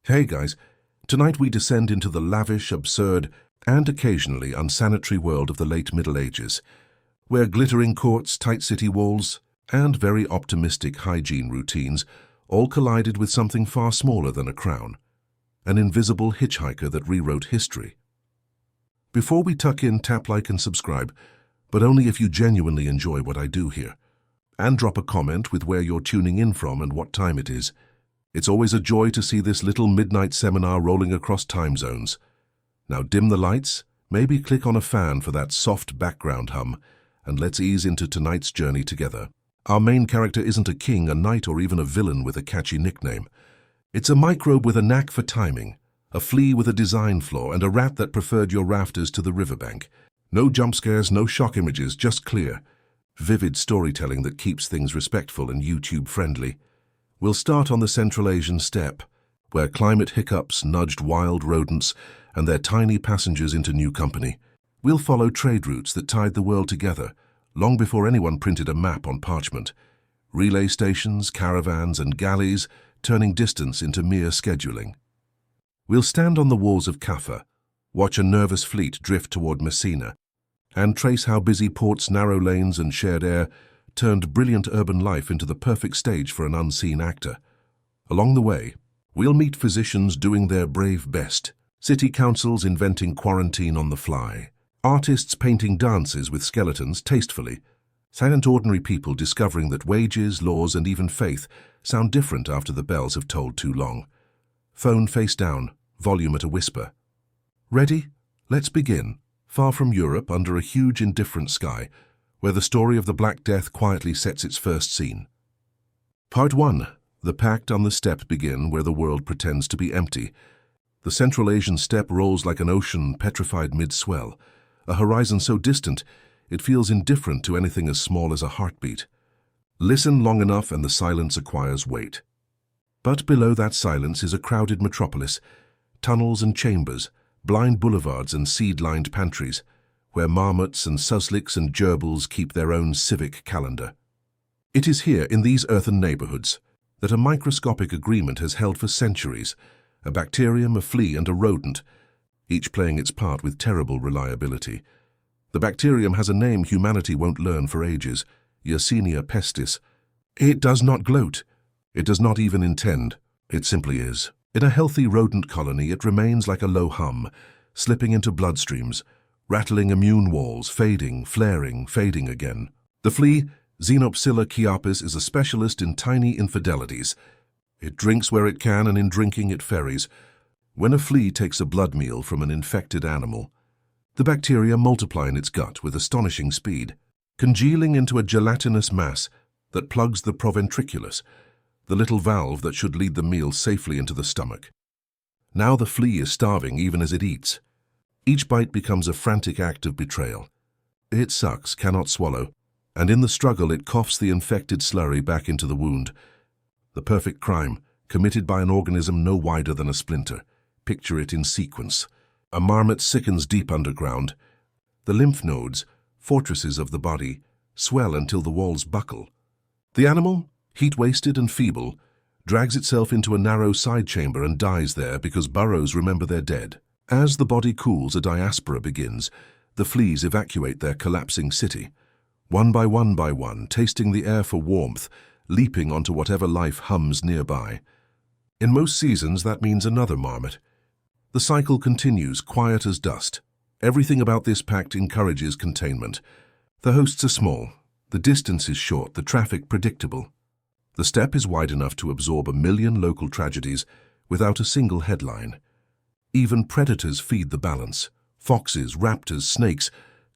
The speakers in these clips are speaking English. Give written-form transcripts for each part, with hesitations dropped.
Hey guys, tonight we descend into the lavish, absurd, and occasionally unsanitary world of the late Middle Ages, where glittering courts, tight city walls, and very optimistic hygiene routines all collided with something far smaller than a crown, an invisible hitchhiker that rewrote history. Before we tuck in, tap like and subscribe, but only if you genuinely enjoy what I do here. And drop a comment with where you're tuning in from and what time it is. It's always a joy to see this little midnight seminar rolling across time zones. Now dim the lights, maybe click on a fan for that soft background hum, and let's ease into tonight's journey together. Our main character isn't a king, a knight, or even a villain with a catchy nickname. It's a microbe with a knack for timing, a flea with a design flaw, and a rat that preferred your rafters to the riverbank. No jump scares, no shock images, just clear, vivid storytelling that keeps things respectful and YouTube-friendly. We'll start on the Central Asian steppe, where climate hiccups nudged wild rodents and their tiny passengers into new company. We'll follow trade routes that tied the world together, long before anyone printed a map on parchment. Relay stations, caravans, and galleys turning distance into mere scheduling. We'll stand on the walls of Kaffa, watch a nervous fleet drift toward Messina, and trace how busy ports, narrow lanes, and shared air turned brilliant urban life into the perfect stage for an unseen actor. Along the way, we'll meet physicians doing their brave best, city councils inventing quarantine on the fly, artists painting dances with skeletons tastefully, silent ordinary people discovering that wages, laws, and even faith sound different after the bells have tolled too long. Phone face down, volume at a whisper. Ready? Let's begin. Far from Europe, under a huge indifferent sky, where the story of the Black Death quietly sets its first scene. Part 1. The pact on the steppe begin where the world pretends to be empty. The Central Asian steppe rolls like an ocean petrified mid-swell, a horizon so distant it feels indifferent to anything as small as a heartbeat. Listen long enough and the silence acquires weight. But below that silence is a crowded metropolis, tunnels and chambers, blind boulevards and seed-lined pantries, where marmots and susliks and gerbils keep their own civic calendar. It is here, in these earthen neighborhoods, that a microscopic agreement has held for centuries, a bacterium, a flea, and a rodent, each playing its part with terrible reliability. The bacterium has a name humanity won't learn for ages, Yersinia pestis. It does not gloat. It does not even intend. It simply is. In a healthy rodent colony, it remains like a low hum, slipping into bloodstreams, rattling immune walls, fading, flaring, fading again. The flea, Xenopsilla chiapis, is a specialist in tiny infidelities. It drinks where it can, and in drinking it ferries. When a flea takes a blood meal from an infected animal, the bacteria multiply in its gut with astonishing speed, congealing into a gelatinous mass that plugs the proventriculus, the little valve that should lead the meal safely into the stomach. Now the flea is starving even as it eats. Each bite becomes a frantic act of betrayal. It sucks, cannot swallow, and in the struggle it coughs the infected slurry back into the wound. The perfect crime, committed by an organism no wider than a splinter. Picture it in sequence. A marmot sickens deep underground. The lymph nodes, fortresses of the body, swell until the walls buckle. The animal, heat-wasted and feeble, drags itself into a narrow side chamber and dies there because burrows remember their dead. As the body cools, a diaspora begins. The fleas evacuate their collapsing city, one by one, tasting the air for warmth, leaping onto whatever life hums nearby. In most seasons, that means another marmot. The cycle continues, quiet as dust. Everything about this pact encourages containment. The hosts are small, the distance is short, the traffic predictable. The steppe is wide enough to absorb 1 million local tragedies without a single headline. Even predators feed the balance. Foxes, raptors, snakes,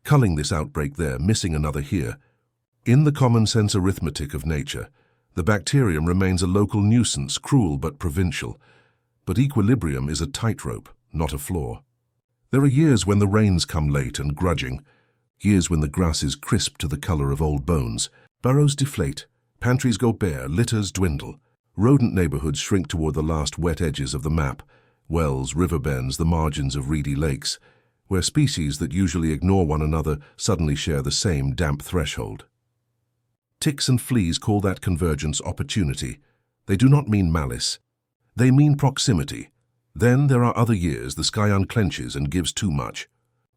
culling this outbreak there, missing another here. In the common-sense arithmetic of nature, the bacterium remains a local nuisance, cruel but provincial. But equilibrium is a tightrope, not a floor. There are years when the rains come late and grudging, years when the grass is crisp to the color of old bones. Burrows deflate, pantries go bare, litters dwindle. Rodent neighborhoods shrink toward the last wet edges of the map, wells, river bends, the margins of reedy lakes, where species that usually ignore one another suddenly share the same damp threshold. Ticks and fleas call that convergence opportunity. They do not mean malice. They mean proximity, Then there are other years the sky unclenches and gives too much.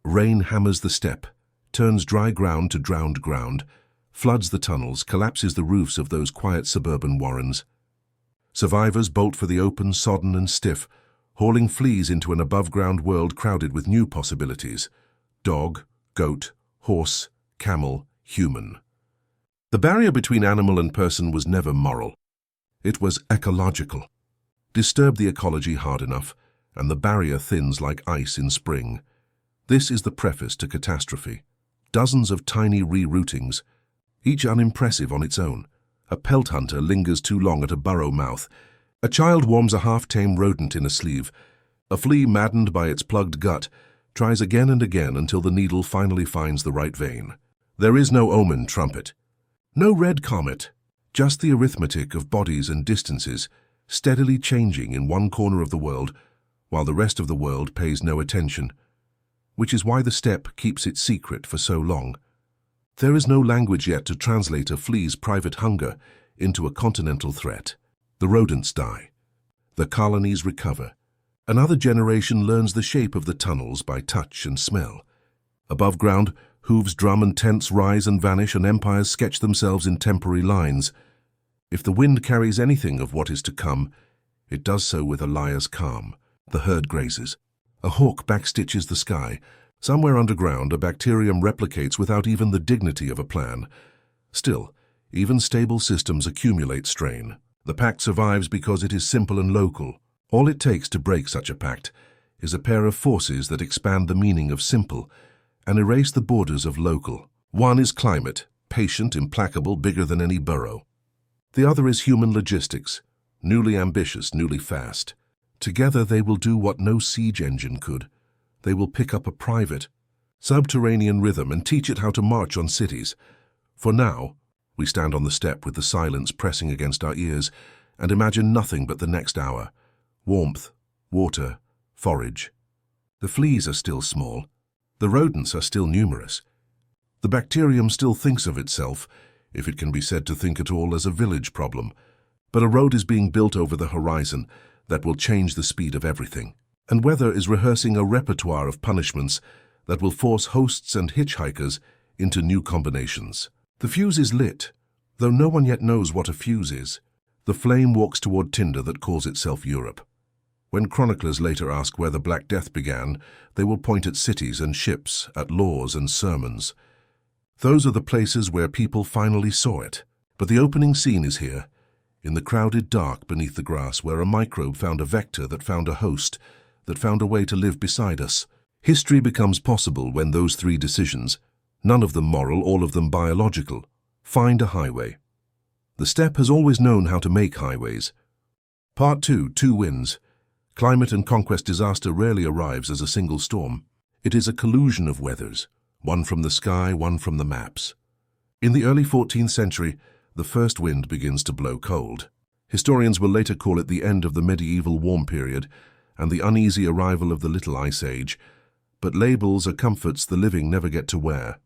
Rain hammers the steppe, turns dry ground to drowned ground, floods the tunnels, collapses the roofs of those quiet suburban warrens. Survivors bolt for the open, sodden and stiff, hauling fleas into an above-ground world crowded with new possibilities. Dog, goat, horse, camel, human. The barrier between animal and person was never moral. It was ecological. Disturb the ecology hard enough, and the barrier thins like ice in spring. This is the preface to catastrophe. Dozens of tiny reroutings, each unimpressive on its own. A pelt hunter lingers too long at a burrow mouth. A child warms a half-tame rodent in a sleeve. A flea, maddened by its plugged gut, tries again and again until the needle finally finds the right vein. There is no omen trumpet. No red comet, just the arithmetic of bodies and distances, steadily changing in one corner of the world, while the rest of the world pays no attention. Which is why the steppe keeps its secret for so long. There is no language yet to translate a flea's private hunger into a continental threat. The rodents die. The colonies recover. Another generation learns the shape of the tunnels by touch and smell. Above ground, hooves drum and tents rise and vanish, and empires sketch themselves in temporary lines. If the wind carries anything of what is to come, it does so with a liar's calm. The herd grazes. A hawk backstitches the sky. Somewhere underground, a bacterium replicates without even the dignity of a plan. Still, even stable systems accumulate strain. The pact survives because it is simple and local. All it takes to break such a pact is a pair of forces that expand the meaning of simple and erase the borders of local. One is climate, patient, implacable, bigger than any burrow. The other is human logistics, newly ambitious, newly fast. Together they will do what no siege engine could. They will pick up a private, subterranean rhythm and teach it how to march on cities. For now, we stand on the steppe with the silence pressing against our ears and imagine nothing but the next hour. Warmth, water, forage. The fleas are still small. The rodents are still numerous. The bacterium still thinks of itself, if it can be said to think at all, as a village problem. But a road is being built over the horizon that will change the speed of everything. And weather is rehearsing a repertoire of punishments that will force hosts and hitchhikers into new combinations. The fuse is lit, though no one yet knows what a fuse is. The flame walks toward tinder that calls itself Europe. When chroniclers later ask where the Black Death began, they will point at cities and ships, at laws and sermons. Those are the places where people finally saw it. But the opening scene is here, in the crowded dark beneath the grass, where a microbe found a vector that found a host, that found a way to live beside us. History becomes possible when those three decisions, none of them moral, all of them biological, find a highway. The steppe has always known how to make highways. Part 2, Two Winds. Climate and conquest disaster rarely arrives as a single storm. It is a collusion of weathers, one from the sky, one from the maps. In the early 14th century, the first wind begins to blow cold. Historians will later call it the end of the medieval warm period and the uneasy arrival of the Little Ice Age, but labels are comforts the living never get to wear.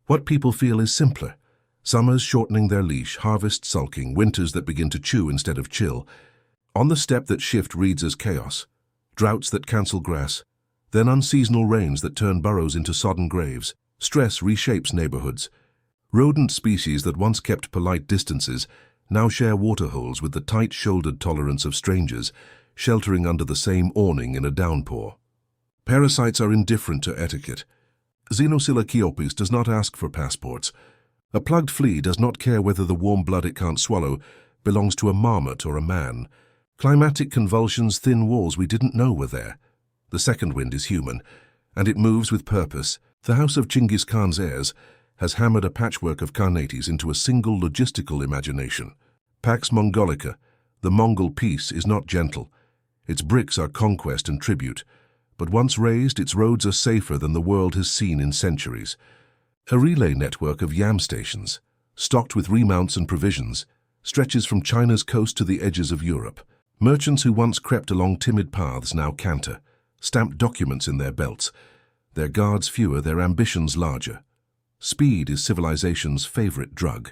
What people feel is simpler. Summers shortening their leash, harvests sulking, winters that begin to chew instead of chill. On the steppe that shift reads as chaos, droughts that cancel grass, then unseasonal rains that turn burrows into sodden graves. Stress reshapes neighborhoods. Rodent species that once kept polite distances now share waterholes with the tight-shouldered tolerance of strangers, sheltering under the same awning in a downpour. Parasites are indifferent to etiquette. Xenophila does not ask for passports. A plugged flea does not care whether the warm blood it can't swallow belongs to a marmot or a man. Climatic convulsions, thin walls we didn't know were there. The second wind is human, and it moves with purpose. The house of Genghis Khan's heirs has hammered a patchwork of Khanates into a single logistical imagination. Pax Mongolica, the Mongol peace, is not gentle. Its bricks are conquest and tribute, but once raised, its roads are safer than the world has seen in centuries. A relay network of yam stations, stocked with remounts and provisions, stretches from China's coast to the edges of Europe. Merchants who once crept along timid paths now canter, stamped documents in their belts, their guards fewer, their ambitions larger. Speed is civilization's favorite drug.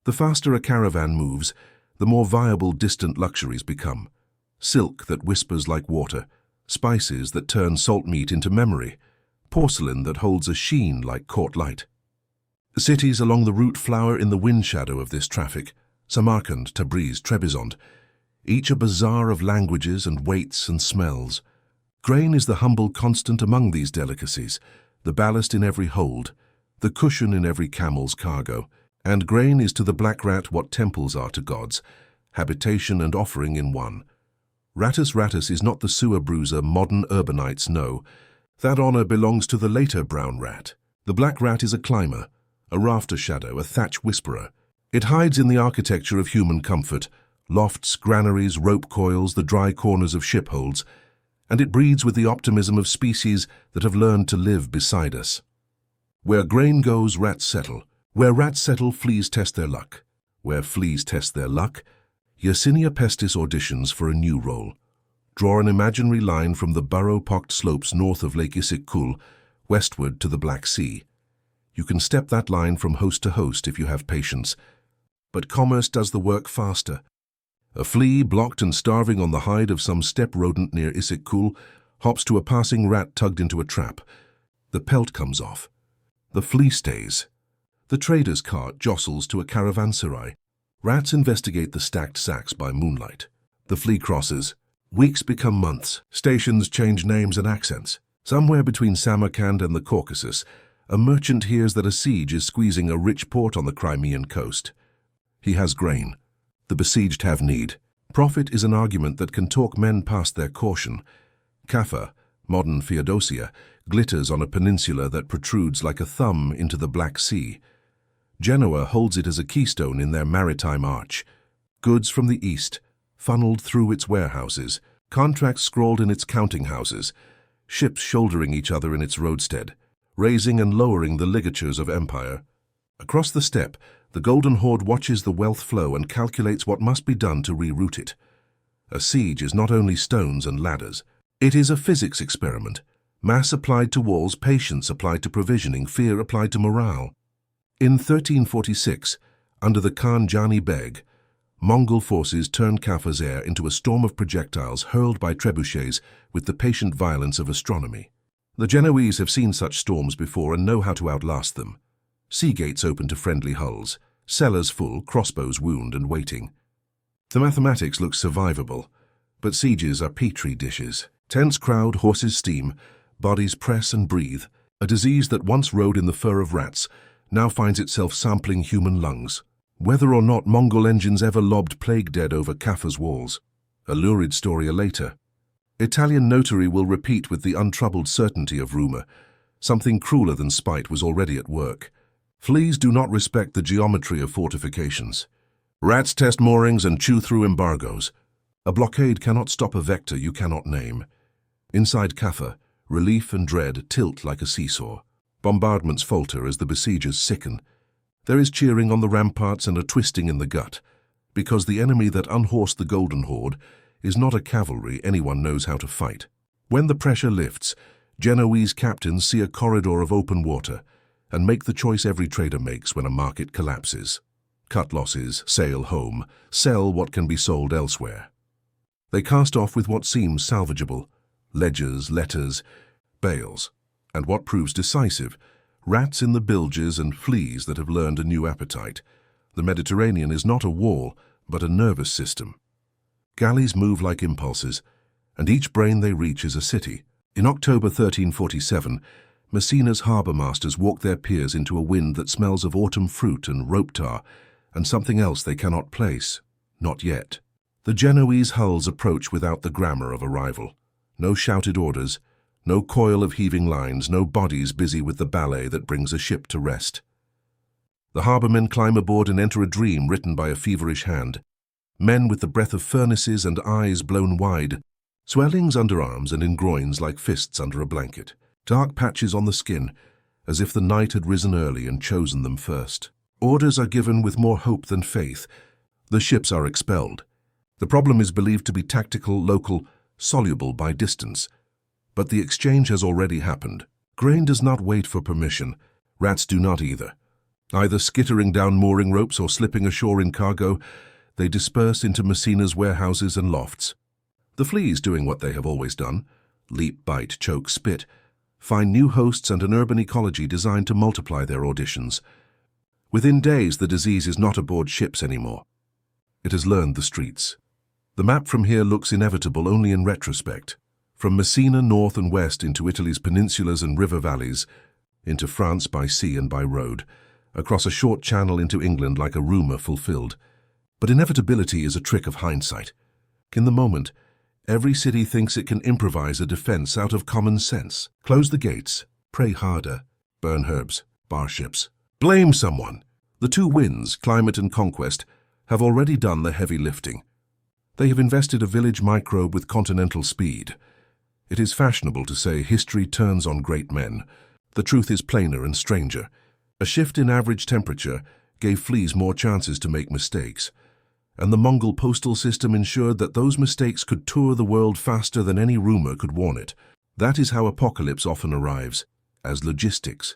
The faster a caravan moves, the more viable distant luxuries become. silk that whispers like water, spices that turn salt meat into memory, porcelain that holds a sheen like court light. Cities along the route flower in the wind shadow of this traffic, Samarkand, Tabriz, Trebizond, each a bazaar of languages and weights and smells. Grain is the humble constant among these delicacies, the ballast in every hold, the cushion in every camel's cargo, and grain is to the black rat what temples are to gods, habitation and offering in one. Rattus rattus is not the sewer bruiser modern urbanites know. That honor belongs to the later brown rat. The black rat is a climber, a rafter shadow, a thatch whisperer. It hides in the architecture of human comfort, lofts, granaries, rope coils, the dry corners of shipholds, and it breeds with the optimism of species that have learned to live beside us. Where grain goes, rats settle. Where rats settle, fleas test their luck. Where fleas test their luck, Yersinia pestis auditions for a new role. Draw an imaginary line from the burrow-pocked slopes north of Lake Issyk-Kul, westward to the Black Sea. You can step that line from host to host if you have patience. But commerce does the work faster. A flea, blocked and starving on the hide of some steppe rodent near Issyk-Kul, hops to a passing rat tugged into a trap. The pelt comes off. The flea stays. The trader's cart jostles to a caravanserai. Rats investigate the stacked sacks by moonlight. The flea crosses. Weeks become months. Stations change names and accents. Somewhere between Samarkand and the Caucasus, a merchant hears that a siege is squeezing a rich port on the Crimean coast. He has grain. The besieged have need. Profit is an argument that can talk men past their caution. Kaffa, modern Feodosia, glitters on a peninsula that protrudes like a thumb into the Black Sea. Genoa holds it as a keystone in their maritime arch. Goods from the east, funneled through its warehouses, contracts scrawled in its counting houses, ships shouldering each other in its roadstead, raising and lowering the ligatures of empire. Across the steppe, the Golden Horde watches the wealth flow and calculates what must be done to reroute it. A siege is not only stones and ladders. It is a physics experiment. Mass applied to walls, patience applied to provisioning, fear applied to morale. In 1346, under the Khan Jani Beg, Mongol forces turned Kaffa's air into a storm of projectiles hurled by trebuchets with the patient violence of astronomy. The Genoese have seen such storms before and know how to outlast them. Sea gates open to friendly hulls, cellars full, crossbows wound and waiting. The mathematics look survivable, but sieges are petri dishes. Tense crowd, horses steam, bodies press and breathe. A disease that once rode in the fur of rats now finds itself sampling human lungs. Whether or not Mongol engines ever lobbed plague dead over Kaffa's walls. A lurid story later. Italian notary will repeat with the untroubled certainty of rumor. Something crueler than spite was already at work. Fleas do not respect the geometry of fortifications. Rats test moorings and chew through embargoes. A blockade cannot stop a vector you cannot name. Inside Kaffa, relief and dread tilt like a seesaw. Bombardments falter as the besiegers sicken. There is cheering on the ramparts and a twisting in the gut, because the enemy that unhorsed the Golden Horde is not a cavalry anyone knows how to fight. When the pressure lifts, Genoese captains see a corridor of open water and make the choice every trader makes when a market collapses. Cut losses, sail home, sell what can be sold elsewhere. They cast off with what seems salvageable, ledgers, letters, bales, and what proves decisive, rats in the bilges and fleas that have learned a new appetite. The Mediterranean is not a wall, but a nervous system. Galleys move like impulses, and each brain they reach is a city. In October 1347, Messina's harbour masters walk their piers into a wind that smells of autumn fruit and rope tar, and something else they cannot place. Not yet. The Genoese hulls approach without the grammar of arrival. No shouted orders, no coil of heaving lines, no bodies busy with the ballet that brings a ship to rest. The harbourmen climb aboard and enter a dream written by a feverish hand. Men with the breath of furnaces and eyes blown wide, swellings under arms and in groins like fists under a blanket, dark patches on the skin, as if the night had risen early and chosen them first. Orders are given with more hope than faith. The ships are expelled. The problem is believed to be tactical, local, soluble by distance. But the exchange has already happened. Grain does not wait for permission. Rats do not either. Either skittering down mooring ropes or slipping ashore in cargo, they disperse into Messina's warehouses and lofts. The fleas, doing what they have always done, leap, bite, choke, spit, find new hosts and an urban ecology designed to multiply their auditions. Within days, the disease is not aboard ships anymore. It has learned the streets. The map from here looks inevitable only in retrospect. From Messina north and west into Italy's peninsulas and river valleys, into France by sea and by road, across a short channel into England like a rumour fulfilled. But inevitability is a trick of hindsight. In the moment, every city thinks it can improvise a defence out of common sense. Close the gates, pray harder, burn herbs, bar ships. Blame someone. The two winds, climate and conquest, have already done the heavy lifting. They have invested a village microbe with continental speed. It is fashionable to say history turns on great men. The truth is plainer and stranger. A shift in average temperature gave fleas more chances to make mistakes, and the Mongol postal system ensured that those mistakes could tour the world faster than any rumor could warn it. That is how apocalypse often arrives, as logistics.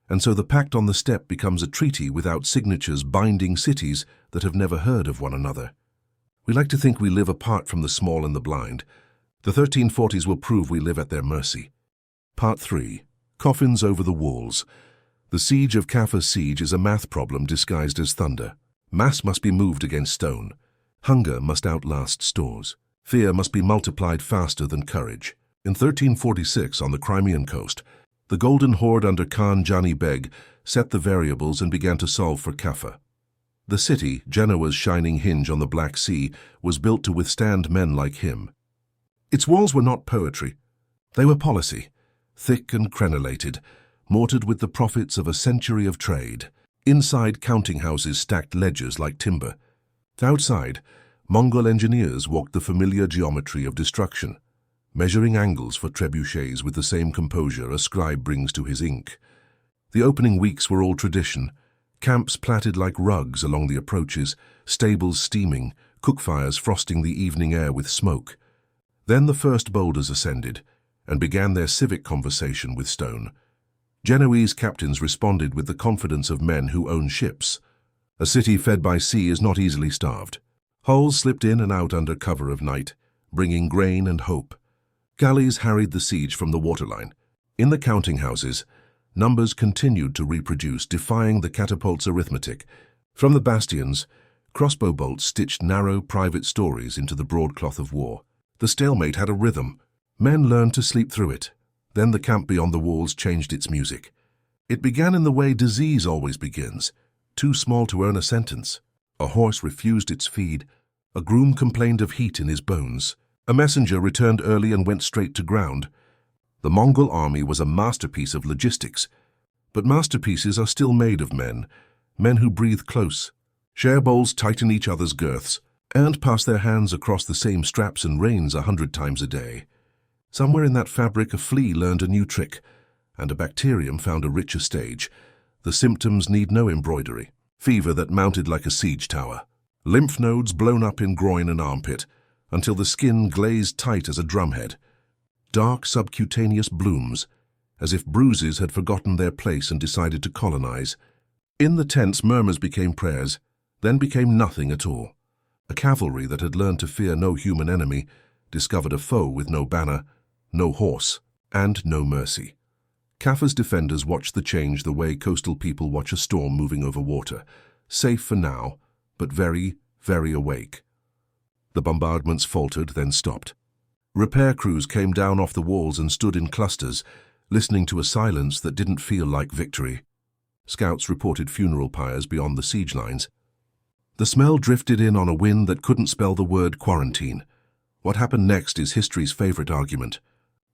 And so the pact on the steppe becomes a treaty without signatures binding cities that have never heard of one another. We like to think we live apart from the small and the blind. The 1340s will prove we live at their mercy. Part 3. Coffins over the walls. The siege of Kaffa's siege is a math problem disguised as thunder. Mass must be moved against stone. Hunger must outlast stores. Fear must be multiplied faster than courage. In 1346, on the Crimean coast, the Golden Horde under Khan Jani Beg set the variables and began to solve for Kaffa. The city, Genoa's shining hinge on the Black Sea, was built to withstand men like him. Its walls were not poetry. They were policy, thick and crenellated, mortared with the profits of a century of trade. Inside, counting houses stacked ledgers like timber. Outside, Mongol engineers walked the familiar geometry of destruction, measuring angles for trebuchets with the same composure a scribe brings to his ink. The opening weeks were all tradition, camps plaited like rugs along the approaches, stables steaming, cookfires frosting the evening air with smoke. Then the first boulders ascended and began their civic conversation with stone. Genoese captains responded with the confidence of men who own ships. A city fed by sea is not easily starved. Hulls slipped in and out under cover of night, bringing grain and hope. Galleys harried the siege from the waterline. In the counting houses, numbers continued to reproduce, defying the catapult's arithmetic. From the bastions, crossbow bolts stitched narrow private stories into the broadcloth of war. The stalemate had a rhythm. Men learned to sleep through it. Then the camp beyond the walls changed its music. It began in the way disease always begins, too small to earn a sentence. A horse refused its feed. A groom complained of heat in his bones. A messenger returned early and went straight to ground. The Mongol army was a masterpiece of logistics, but masterpieces are still made of men who breathe close, share bowls, tighten each other's girths, and pass their hands across the same straps and reins 100 times a day. Somewhere in that fabric a flea learned a new trick, and a bacterium found a richer stage. The symptoms need no embroidery. Fever that mounted like a siege tower. Lymph nodes blown up in groin and armpit, until the skin glazed tight as a drumhead. Dark subcutaneous blooms, as if bruises had forgotten their place and decided to colonize. In the tents, murmurs became prayers, then became nothing at all. A cavalry that had learned to fear no human enemy discovered a foe with no banner, no horse, and no mercy. Kaffa's defenders watched the change the way coastal people watch a storm moving over water, safe for now, but very, very awake. The bombardments faltered, then stopped. Repair crews came down off the walls and stood in clusters, listening to a silence that didn't feel like victory. Scouts reported funeral pyres beyond the siege lines. The smell drifted in on a wind that couldn't spell the word quarantine. What happened next is history's favorite argument.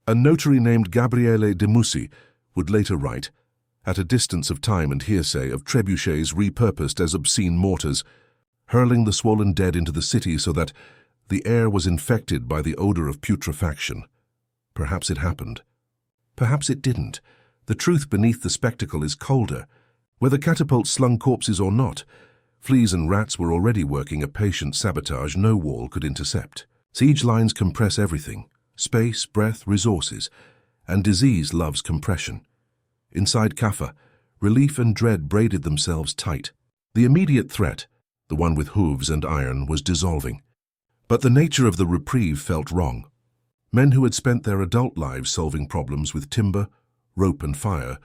A notary named Gabriele de Mussi would later write, at a distance of time and hearsay, of trebuchets repurposed as obscene mortars, hurling the swollen dead into the city so that the air was infected by the odor of putrefaction. Perhaps it happened. Perhaps it didn't. The truth beneath the spectacle is colder. Whether catapults slung corpses or not, fleas and rats were already working a patient sabotage no wall could intercept. Siege lines compress everything: space, breath, resources, and disease loves compression. Inside Kaffa, relief and dread braided themselves tight. The immediate threat, the one with hooves and iron, was dissolving. But the nature of the reprieve felt wrong. Men who had spent their adult lives solving problems with timber, rope and fire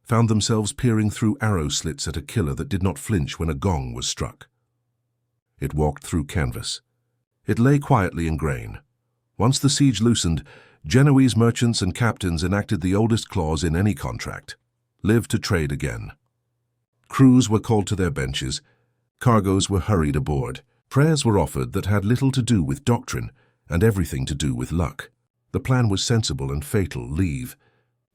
found themselves peering through arrow slits at a killer that did not flinch when a gong was struck. It walked through canvas. It lay quietly in grain. Once the siege loosened, Genoese merchants and captains enacted the oldest clause in any contract: live to trade again. Crews were called to their benches. Cargoes were hurried aboard. Prayers were offered that had little to do with doctrine and everything to do with luck. The plan was sensible and fatal: leave.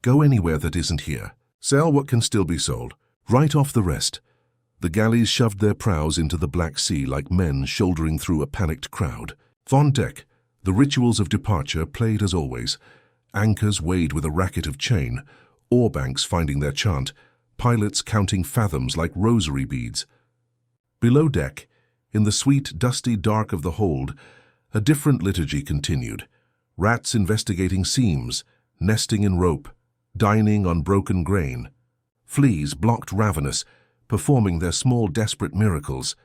Go anywhere that isn't here. Sell what can still be sold. Write off the rest. The galleys shoved their prows into the Black Sea like men shouldering through a panicked crowd. On deck, the rituals of departure played as always. Anchors weighed with a racket of chain, oarbanks finding their chant, pilots counting fathoms like rosary beads. Below deck, in the sweet, dusty dark of the hold, a different liturgy continued. Rats investigating seams, nesting in rope, dining on broken grain. Fleas blocked ravenous, performing their small, desperate miracles.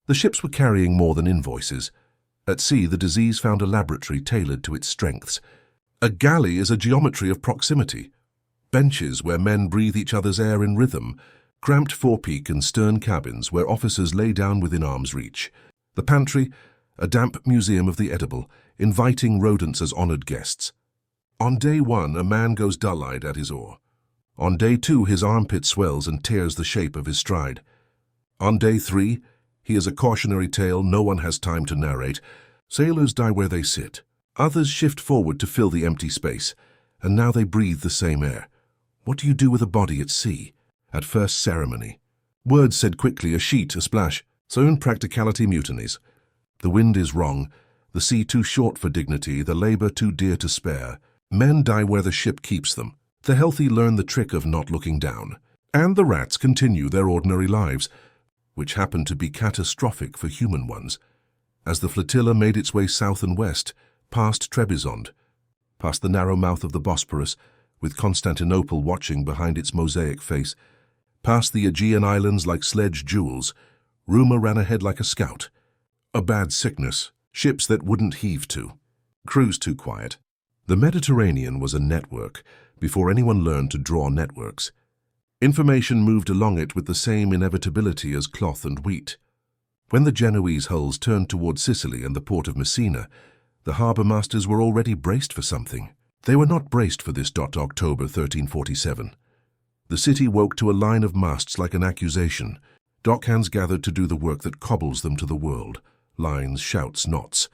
The ships were carrying more than invoices. At sea, the disease found a laboratory tailored to its strengths. A galley is a geometry of proximity. Benches where men breathe each other's air in rhythm, cramped forepeak and stern cabins where officers lay down within arm's reach. The pantry, a damp museum of the edible, inviting rodents as honored guests. On day 1, a man goes dull-eyed at his oar. On day 2, his armpit swells and tears the shape of his stride. On day 3, he is a cautionary tale no one has time to narrate. Sailors die where they sit. Others shift forward to fill the empty space, and now they breathe the same air. What do you do with a body at sea? At first, ceremony. Words said quickly, a sheet, a splash. Soon practicality mutinies. The wind is wrong, the sea too short for dignity, the labor too dear to spare. Men die where the ship keeps them. The healthy learn the trick of not looking down. And the rats continue their ordinary lives, which happen to be catastrophic for human ones. As the flotilla made its way south and west, past Trebizond, past the narrow mouth of the Bosporus, with Constantinople watching behind its mosaic face, past the Aegean islands like sledge jewels, rumor ran ahead like a scout. A bad sickness, ships that wouldn't heave to, crews too quiet. The Mediterranean was a network before anyone learned to draw networks. Information moved along it with the same inevitability as cloth and wheat. When the Genoese hulls turned toward Sicily and the port of Messina, the harbour masters were already braced for something. They were not braced for this. October 1347. The city woke to a line of masts like an accusation. Dockhands gathered to do the work that cobbles them to the world. Lines, shouts, knots.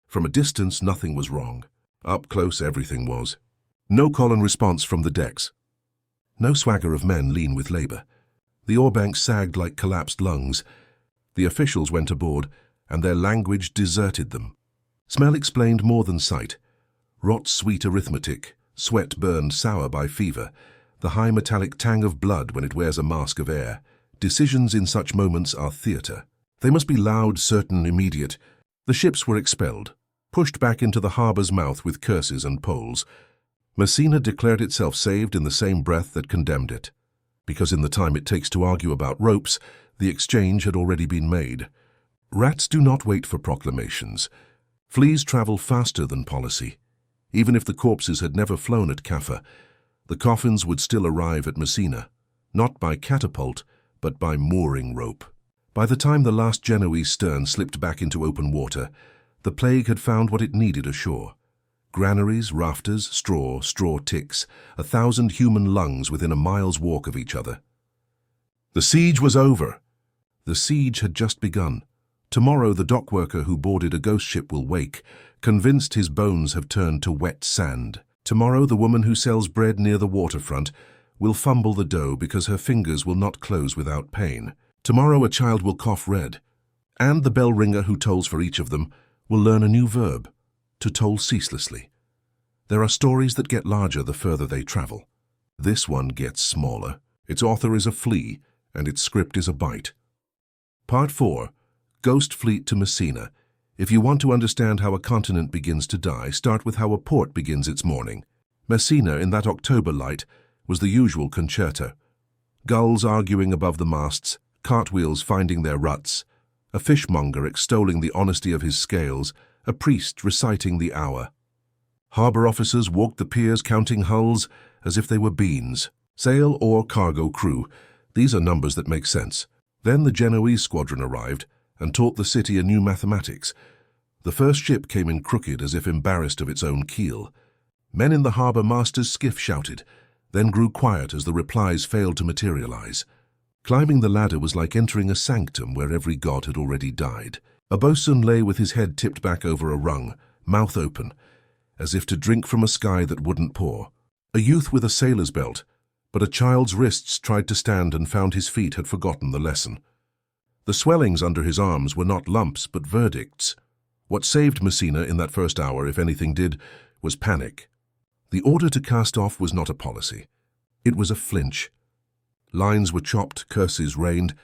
From a distance, nothing was wrong. Up close, everything was. No call and response from the decks. No swagger of men lean with labour. The oarbanks sagged like collapsed lungs. The officials went aboard, and their language deserted them. Smell explained more than sight. Rot sweet arithmetic, sweat burned sour by fever, the high metallic tang of blood when it wears a mask of air. Decisions in such moments are theatre. They must be loud, certain, immediate. The ships were expelled, pushed back into the harbour's mouth with curses and poles. Messina declared itself saved in the same breath that condemned it, because in the time it takes to argue about ropes, the exchange had already been made. Rats do not wait for proclamations. Fleas travel faster than policy. Even if the corpses had never flown at Caffa, the coffins would still arrive at Messina, not by catapult, but by mooring rope. By the time the last Genoese stern slipped back into open water, the plague had found what it needed ashore. Granaries, rafters, straw ticks, 1,000 human lungs within a mile's walk of each other. The siege was over. The siege had just begun. Tomorrow the dockworker who boarded a ghost ship will wake, convinced his bones have turned to wet sand. Tomorrow the woman who sells bread near the waterfront will fumble the dough because her fingers will not close without pain. Tomorrow a child will cough red, and the bell ringer who tolls for each of them will learn a new verb, to toll ceaselessly. There are stories that get larger the further they travel. This one gets smaller. Its author is a flea, and its script is a bite. Part 4. Ghost Fleet to Messina. If you want to understand how a continent begins to die, start with how a port begins its morning. Messina, in that October light, was the usual concerto. Gulls arguing above the masts, cartwheels finding their ruts, a fishmonger extolling the honesty of his scales, a priest reciting the hour. Harbour officers walked the piers counting hulls as if they were beans. Sail or cargo crew, these are numbers that make sense. Then the Genoese squadron arrived and taught the city a new mathematics. The first ship came in crooked as if embarrassed of its own keel. Men in the harbour master's skiff shouted, then grew quiet as the replies failed to materialize. Climbing the ladder was like entering a sanctum where every god had already died. A boatswain lay with his head tipped back over a rung, mouth open, as if to drink from a sky that wouldn't pour. A youth with a sailor's belt, but a child's wrists tried to stand and found his feet had forgotten the lesson. The swellings under his arms were not lumps but verdicts. What saved Messina in that first hour, if anything did, was panic. The order to cast off was not a policy. It was a flinch. Lines were chopped, curses rained,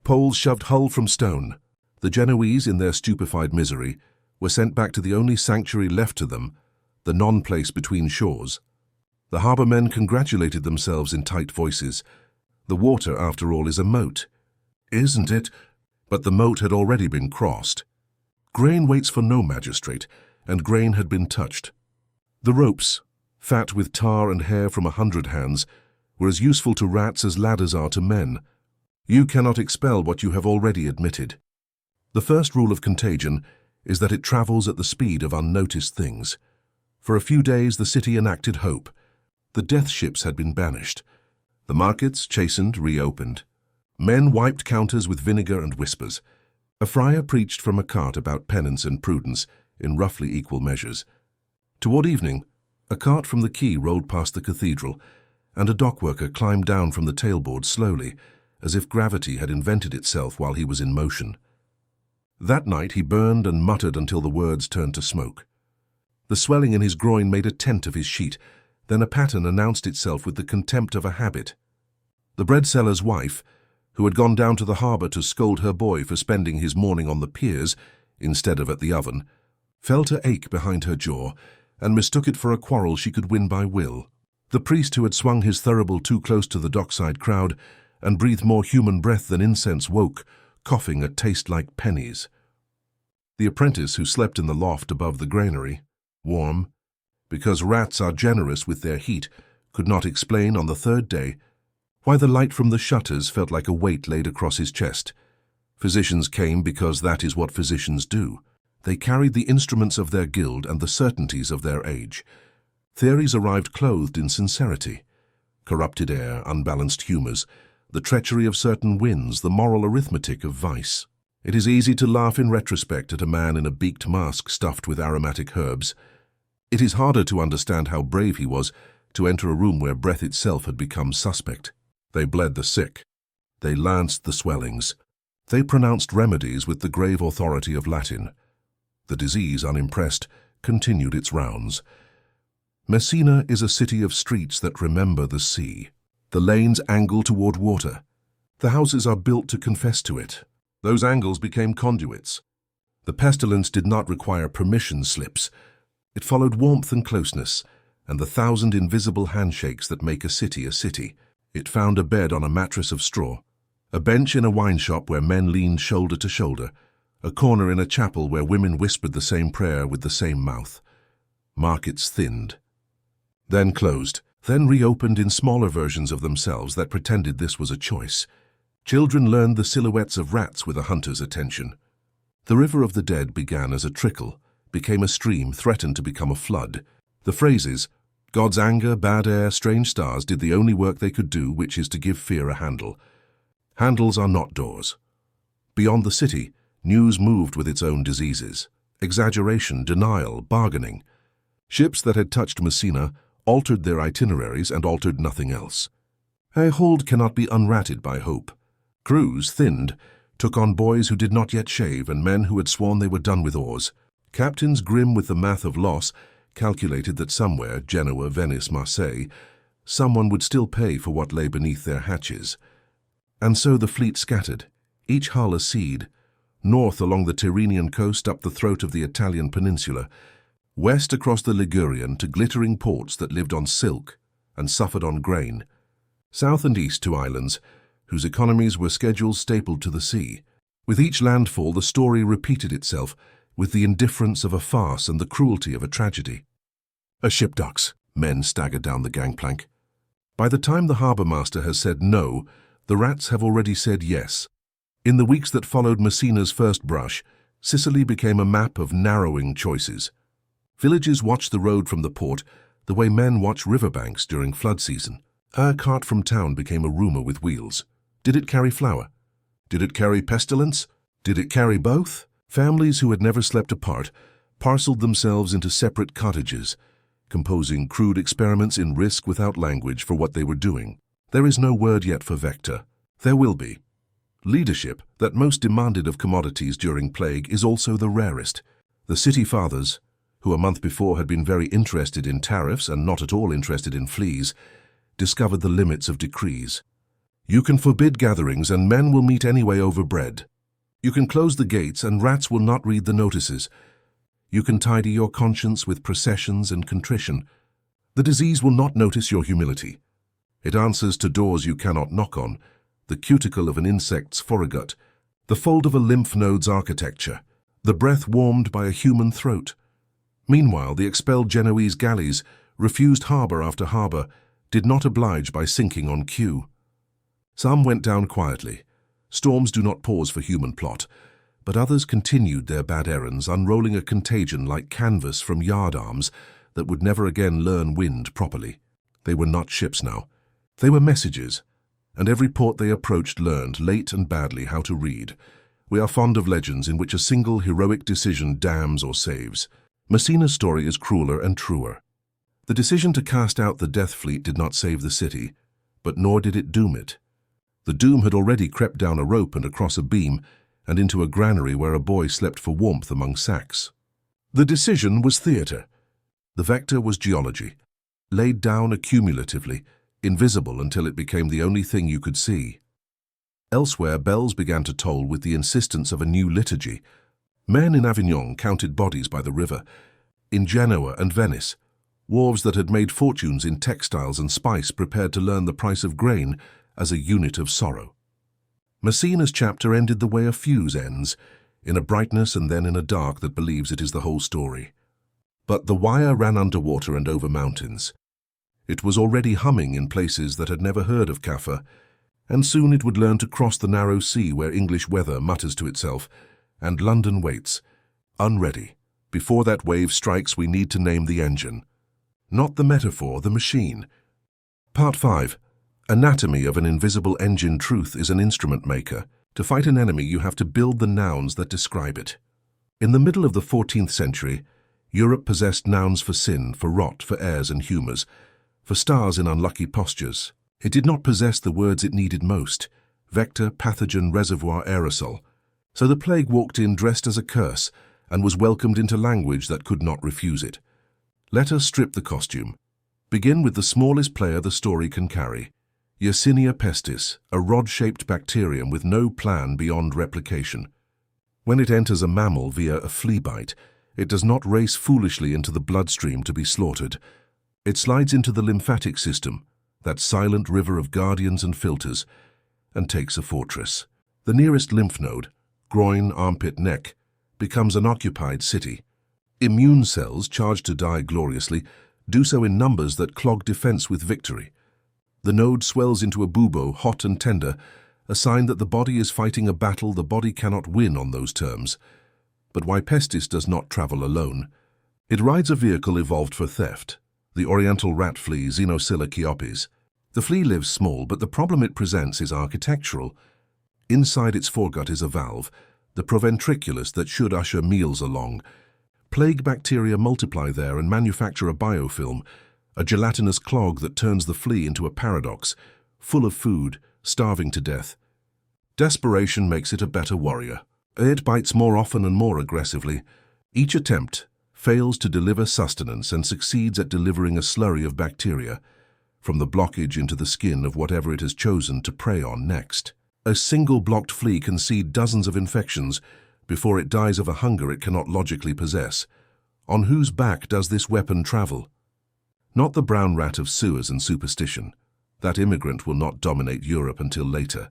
poles shoved hull from stone. The Genoese, in their stupefied misery, were sent back to the only sanctuary left to them, the non-place between shores. The harbour men congratulated themselves in tight voices. The water, after all, is a moat. Isn't it? But the moat had already been crossed. Grain waits for no magistrate, and grain had been touched. The ropes, fat with tar and hair from 100 hands, were as useful to rats as ladders are to men. You cannot expel what you have already admitted. The first rule of contagion is that it travels at the speed of unnoticed things. For a few days the city enacted hope. The death ships had been banished. The markets, chastened, reopened. Men wiped counters with vinegar and whispers. A friar preached from a cart about penance and prudence in roughly equal measures. Toward evening, a cart from the quay rolled past the cathedral, and a dockworker climbed down from the tailboard slowly, as if gravity had invented itself while he was in motion. That night he burned and muttered until the words turned to smoke. The swelling in his groin made a tent of his sheet, then a pattern announced itself with the contempt of a habit. The bread-seller's wife, who had gone down to the harbour to scold her boy for spending his morning on the piers instead of at the oven, felt a ache behind her jaw and mistook it for a quarrel she could win by will. The priest who had swung his thurible too close to the dockside crowd and breathed more human breath than incense woke, coughing a taste like pennies. The apprentice who slept in the loft above the granary, warm, because rats are generous with their heat, could not explain on the third day why the light from the shutters felt like a weight laid across his chest. Physicians came because that is what physicians do. They carried the instruments of their guild and the certainties of their age. Theories arrived clothed in sincerity. Corrupted air, unbalanced humours, the treachery of certain winds, the moral arithmetic of vice. It is easy to laugh in retrospect at a man in a beaked mask stuffed with aromatic herbs. It is harder to understand how brave he was to enter a room where breath itself had become suspect. They bled the sick. They lanced the swellings. They pronounced remedies with the grave authority of Latin. The disease, unimpressed, continued its rounds. Messina is a city of streets that remember the sea. The lanes angle toward water. The houses are built to confess to it. Those angles became conduits. The pestilence did not require permission slips. It followed warmth and closeness, and the 1,000 invisible handshakes that make a city a city. It found a bed on a mattress of straw, a bench in a wine shop where men leaned shoulder to shoulder, a corner in a chapel where women whispered the same prayer with the same mouth. Markets thinned, then closed, then reopened in smaller versions of themselves that pretended this was a choice. Children learned the silhouettes of rats with a hunter's attention. The river of the dead began as a trickle, became a stream, threatened to become a flood. The phrases, God's anger, bad air, strange stars, did the only work they could do, which is to give fear a handle. Handles are not doors. Beyond the city, news moved with its own diseases. Exaggeration, denial, bargaining. Ships that had touched Messina altered their itineraries and altered nothing else. A hold cannot be unratted by hope. Crews, thinned, took on boys who did not yet shave and men who had sworn they were done with oars. Captains grim with the math of loss calculated that somewhere, Genoa, Venice, Marseille, someone would still pay for what lay beneath their hatches. And so the fleet scattered, each hull a seed, north along the Tyrrhenian coast up the throat of the Italian peninsula, west across the Ligurian to glittering ports that lived on silk and suffered on grain, south and east to islands whose economies were schedules stapled to the sea. With each landfall the story repeated itself, with the indifference of a farce and the cruelty of a tragedy. A ship docks. Men stagger down the gangplank. By the time the harbour master has said no, the rats have already said yes. In the weeks that followed Messina's first brush, Sicily became a map of narrowing choices. Villages watched the road from the port the way men watch riverbanks during flood season. A cart from town became a rumour with wheels. Did it carry flour? Did it carry pestilence? Did it carry both? Families who had never slept apart parceled themselves into separate cottages, composing crude experiments in risk without language for what they were doing. There is no word yet for vector. There will be. Leadership, that most demanded of commodities during plague, is also the rarest. The city fathers, who a month before had been very interested in tariffs and not at all interested in fleas, discovered the limits of decrees. You can forbid gatherings and men will meet anyway over bread. You can close the gates and rats will not read the notices. You can tidy your conscience with processions and contrition. The disease will not notice your humility. It answers to doors you cannot knock on, the cuticle of an insect's foregut, the fold of a lymph node's architecture, the breath warmed by a human throat. Meanwhile, the expelled Genoese galleys, refused harbour after harbour, did not oblige by sinking on cue. Some went down quietly. Storms do not pause for human plot, but others continued their bad errands, unrolling a contagion like canvas from yard arms that would never again learn wind properly. They were not ships now. They were messages, and every port they approached learned, late and badly, how to read. We are fond of legends in which a single heroic decision damns or saves. Messina's story is crueler and truer. The decision to cast out the death fleet did not save the city, but nor did it doom it. The doom had already crept down a rope and across a beam, and into a granary where a boy slept for warmth among sacks. The decision was theatre. The vector was geology, laid down accumulatively, invisible until it became the only thing you could see. Elsewhere, bells began to toll with the insistence of a new liturgy. Men in Avignon counted bodies by the river. In Genoa and Venice, wharves that had made fortunes in textiles and spice prepared to learn the price of grain as a unit of sorrow. Messina's chapter ended the way a fuse ends, in a brightness and then in a dark that believes it is the whole story. But the wire ran underwater and over mountains. It was already humming in places that had never heard of Kaffa, and soon it would learn to cross the narrow sea where English weather mutters to itself, and London waits, unready. Before that wave strikes, we need to name the engine. Not the metaphor, the machine. Part 5. Anatomy of an invisible engine. Truth is an instrument maker. To fight an enemy, you have to build the nouns that describe it. In the middle of the 14th century, Europe possessed nouns for sin, for rot, for airs and humours, for stars in unlucky postures. It did not possess the words it needed most: vector, pathogen, reservoir, aerosol. So the plague walked in dressed as a curse and was welcomed into language that could not refuse it. Let us strip the costume. Begin with the smallest player the story can carry. Yersinia pestis, a rod-shaped bacterium with no plan beyond replication. When it enters a mammal via a flea bite, it does not race foolishly into the bloodstream to be slaughtered. It slides into the lymphatic system, that silent river of guardians and filters, and takes a fortress. The nearest lymph node, groin, armpit, neck, becomes an occupied city. Immune cells, charged to die gloriously, do so in numbers that clog defense with victory. The node swells into a bubo, hot and tender, a sign that the body is fighting a battle the body cannot win on those terms. But why pestis does not travel alone? It rides a vehicle evolved for theft, the oriental rat flea Xenosilla chiopes. The flea lives small, but the problem it presents is architectural. Inside its foregut is a valve, the proventriculus that should usher meals along. Plague bacteria multiply there and manufacture a biofilm, a gelatinous clog that turns the flea into a paradox, full of food, starving to death. Desperation makes it a better warrior. It bites more often and more aggressively. Each attempt fails to deliver sustenance and succeeds at delivering a slurry of bacteria, from the blockage into the skin of whatever it has chosen to prey on next. A single blocked flea can seed dozens of infections before it dies of a hunger it cannot logically possess. On whose back does this weapon travel? Not the brown rat of sewers and superstition. That immigrant will not dominate Europe until later.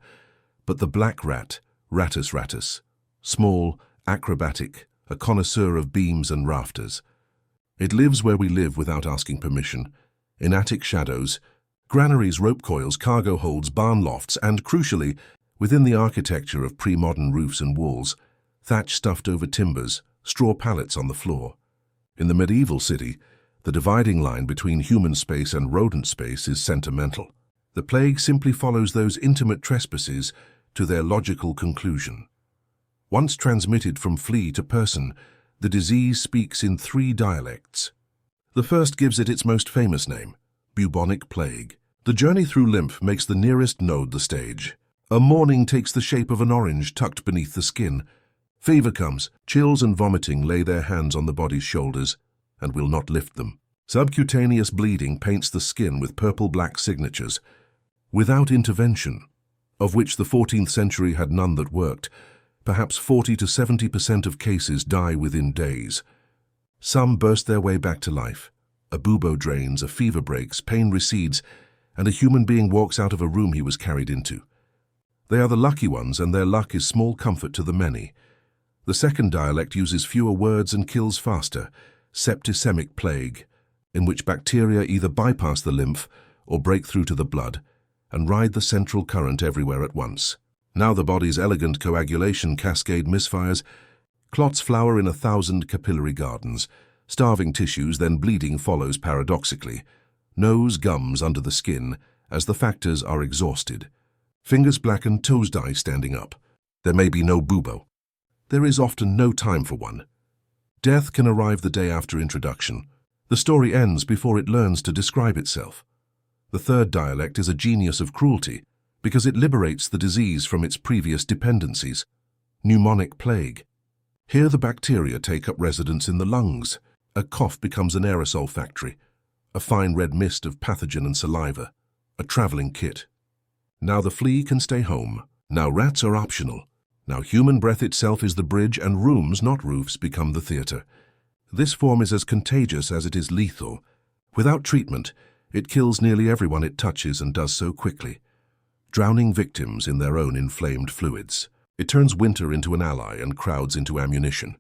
But the black rat, Rattus rattus, small, acrobatic, a connoisseur of beams and rafters. It lives where we live without asking permission, in attic shadows, granaries, rope coils, cargo holds, barn lofts, and, crucially, within the architecture of pre-modern roofs and walls, thatch stuffed over timbers, straw pallets on the floor. In the medieval city, the dividing line between human space and rodent space is sentimental. The plague simply follows those intimate trespasses to their logical conclusion. Once transmitted from flea to person, the disease speaks in 3 dialects. The first gives it its most famous name, bubonic plague. The journey through lymph makes the nearest node the stage. A morning takes the shape of an orange tucked beneath the skin. Fever comes, chills and vomiting lay their hands on the body's shoulders and will not lift them. Subcutaneous bleeding paints the skin with purple-black signatures. Without intervention, of which the 14th century had none that worked, perhaps 40 to 70% of cases die within days. Some burst their way back to life. A bubo drains, a fever breaks, pain recedes, and a human being walks out of a room he was carried into. They are the lucky ones, and their luck is small comfort to the many. The second dialect uses fewer words and kills faster, septicemic plague, in which bacteria either bypass the lymph or break through to the blood and ride the central current everywhere at once. Now the body's elegant coagulation cascade misfires, clots flower in 1,000 capillary gardens, starving tissues, then bleeding follows paradoxically. Nose gums under the skin as the factors are exhausted. Fingers blacken, toes die standing up. There may be no bubo. There is often no time for one. Death can arrive the day after introduction. The story ends before it learns to describe itself. The third dialect is a genius of cruelty because it liberates the disease from its previous dependencies. Pneumonic plague. Here the bacteria take up residence in the lungs. A cough becomes an aerosol factory, a fine red mist of pathogen and saliva, a traveling kit. Now the flea can stay home. Now rats are optional. Now human breath itself is the bridge, and rooms, not roofs, become the theater. This form is as contagious as it is lethal. Without treatment, it kills nearly everyone it touches and does so quickly, drowning victims in their own inflamed fluids. It turns winter into an ally and crowds into ammunition.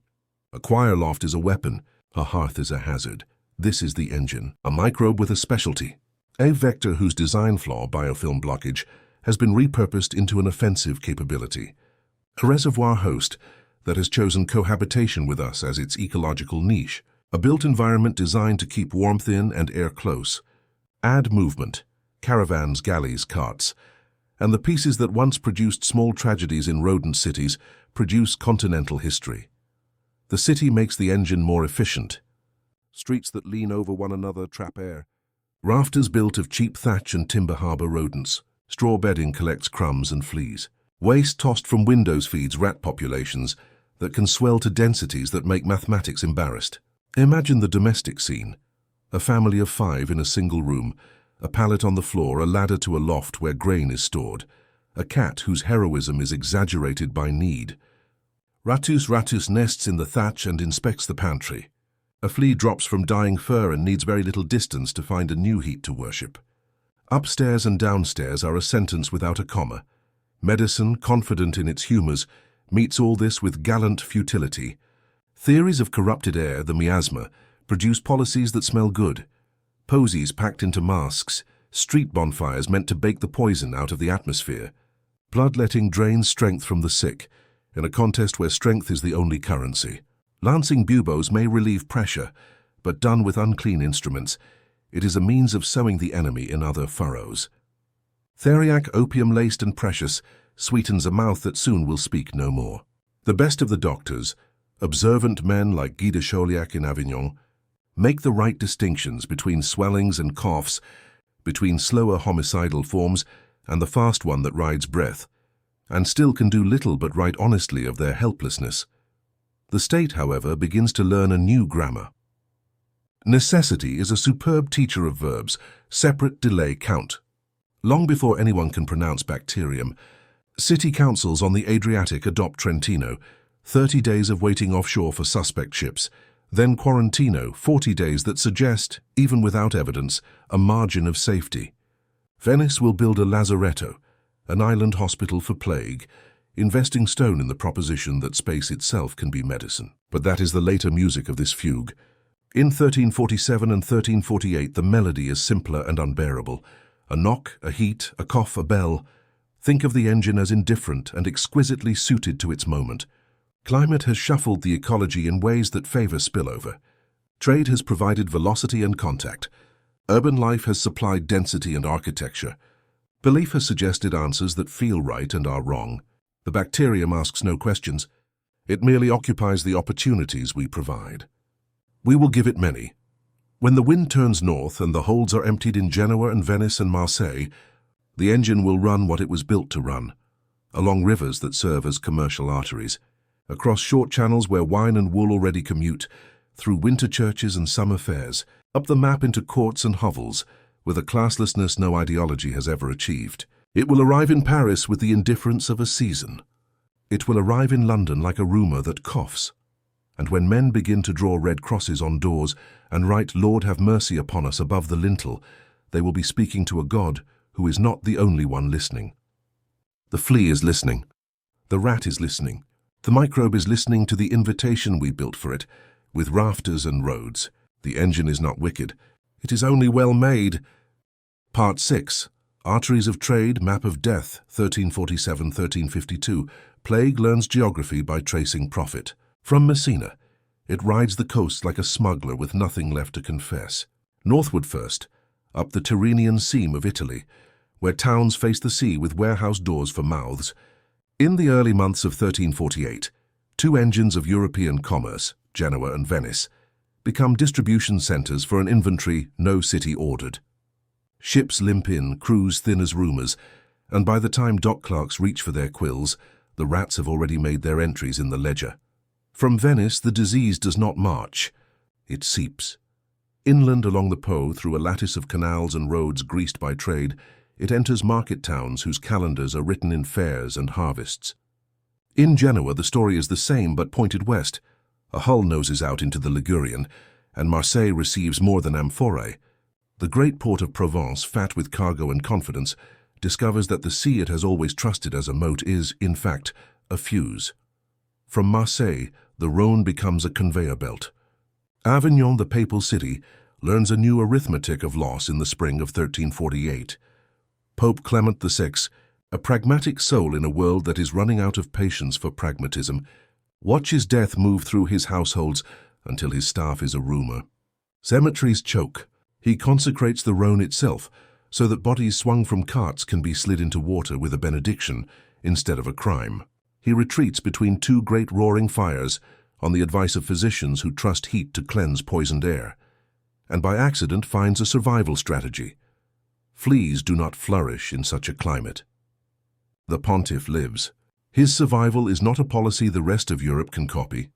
A choir loft is a weapon, a hearth is a hazard. This is the engine, a microbe with a specialty. A vector whose design flaw, biofilm blockage, has been repurposed into an offensive capability. A reservoir host that has chosen cohabitation with us as its ecological niche. A built environment designed to keep warmth in and air close. Add movement, caravans, galleys, carts, and the pieces that once produced small tragedies in rodent cities produce continental history. The city makes the engine more efficient. Streets that lean over one another trap air. Rafters built of cheap thatch and timber harbor rodents. Straw bedding collects crumbs and fleas. Waste tossed from windows feeds rat populations that can swell to densities that make mathematics embarrassed. Imagine the domestic scene. A family of 5 in a single room, a pallet on the floor, a ladder to a loft where grain is stored, a cat whose heroism is exaggerated by need. Ratus nests in the thatch and inspects the pantry. A flea drops from dying fur and needs very little distance to find a new heat to worship. Upstairs and downstairs are a sentence without a comma. Medicine, confident in its humors, meets all this with gallant futility. Theories of corrupted air, the miasma, produce policies that smell good. Posies packed into masks, street bonfires meant to bake the poison out of the atmosphere. Bloodletting drains strength from the sick, in a contest where strength is the only currency. Lancing buboes may relieve pressure, but done with unclean instruments, it is a means of sowing the enemy in other furrows. Theriac, opium-laced and precious, sweetens a mouth that soon will speak no more. The best of the doctors, observant men like Guy de Chauliac in Avignon, make the right distinctions between swellings and coughs, between slower homicidal forms and the fast one that rides breath, and still can do little but write honestly of their helplessness. The state, however, begins to learn a new grammar. Necessity is a superb teacher of verbs, separate, delay, count. Long before anyone can pronounce bacterium, city councils on the Adriatic adopt Trentino, 30 days of waiting offshore for suspect ships, then Quarantino, 40 days that suggest, even without evidence, a margin of safety. Venice will build a lazaretto, an island hospital for plague, investing stone in the proposition that space itself can be medicine. But that is the later music of this fugue. In 1347 and 1348, the melody is simpler and unbearable. A knock, a heat, a cough, a bell. Think of the engine as indifferent and exquisitely suited to its moment. Climate has shuffled the ecology in ways that favor spillover. Trade has provided velocity and contact. Urban life has supplied density and architecture. Belief has suggested answers that feel right and are wrong. The bacterium asks no questions. It merely occupies the opportunities we provide. We will give it many. When the wind turns north and the holds are emptied in Genoa and Venice and Marseille, the engine will run what it was built to run, along rivers that serve as commercial arteries, across short channels where wine and wool already commute, through winter churches and summer fairs, up the map into courts and hovels, with a classlessness no ideology has ever achieved. It will arrive in Paris with the indifference of a season. It will arrive in London like a rumour that coughs. And when men begin to draw red crosses on doors and write "Lord have mercy upon us" above the lintel, they will be speaking to a God who is not the only one listening. The flea is listening. The rat is listening. The microbe is listening to the invitation we built for it, with rafters and roads. The engine is not wicked. It is only well made. Part 6. Arteries of Trade, Map of Death, 1347-1352. Plague learns geography by tracing profit. From Messina, it rides the coast like a smuggler with nothing left to confess. Northward first, up the Tyrrhenian seam of Italy, where towns face the sea with warehouse doors for mouths. In the early months of 1348, two engines of European commerce, Genoa and Venice, become distribution centres for an inventory no city ordered. Ships limp in, crews thin as rumours, and by the time dock clerks reach for their quills, the rats have already made their entries in the ledger. From Venice, the disease does not march, it seeps. Inland along the Po, through a lattice of canals and roads greased by trade, it enters market towns whose calendars are written in fairs and harvests. In Genoa, the story is the same but pointed west. A hull noses out into the Ligurian, and Marseille receives more than amphorae. The great port of Provence, fat with cargo and confidence, discovers that the sea it has always trusted as a moat is, in fact, a fuse. From Marseille, the Rhône becomes a conveyor belt. Avignon, the papal city, learns a new arithmetic of loss in the spring of 1348. Pope Clement VI, a pragmatic soul in a world that is running out of patience for pragmatism, watches death move through his households until his staff is a rumour. Cemeteries choke. He consecrates the Rhône itself so that bodies swung from carts can be slid into water with a benediction instead of a crime. He retreats between two great roaring fires on the advice of physicians who trust heat to cleanse poisoned air, and by accident finds a survival strategy. Fleas do not flourish in such a climate. The pontiff lives. His survival is not a policy the rest of Europe can copy.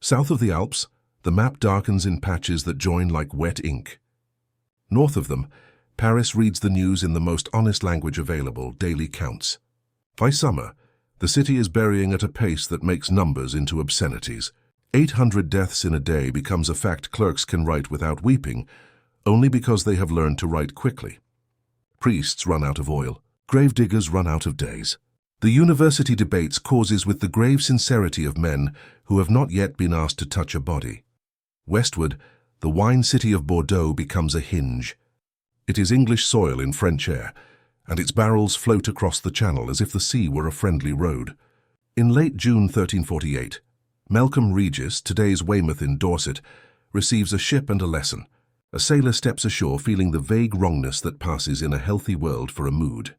South of the Alps, the map darkens in patches that join like wet ink. North of them, Paris reads the news in the most honest language available, daily counts. By summer, the city is burying at a pace that makes numbers into obscenities. 800 deaths in a day becomes a fact clerks can write without weeping, only because they have learned to write quickly. Priests run out of oil. Gravediggers run out of days. The university debates causes with the grave sincerity of men who have not yet been asked to touch a body. Westward, the wine city of Bordeaux becomes a hinge. It is English soil in French air, and its barrels float across the channel as if the sea were a friendly road. In late June 1348, Melcombe Regis, today's Weymouth in Dorset, receives a ship and a lesson. A sailor steps ashore feeling the vague wrongness that passes in a healthy world for a mood.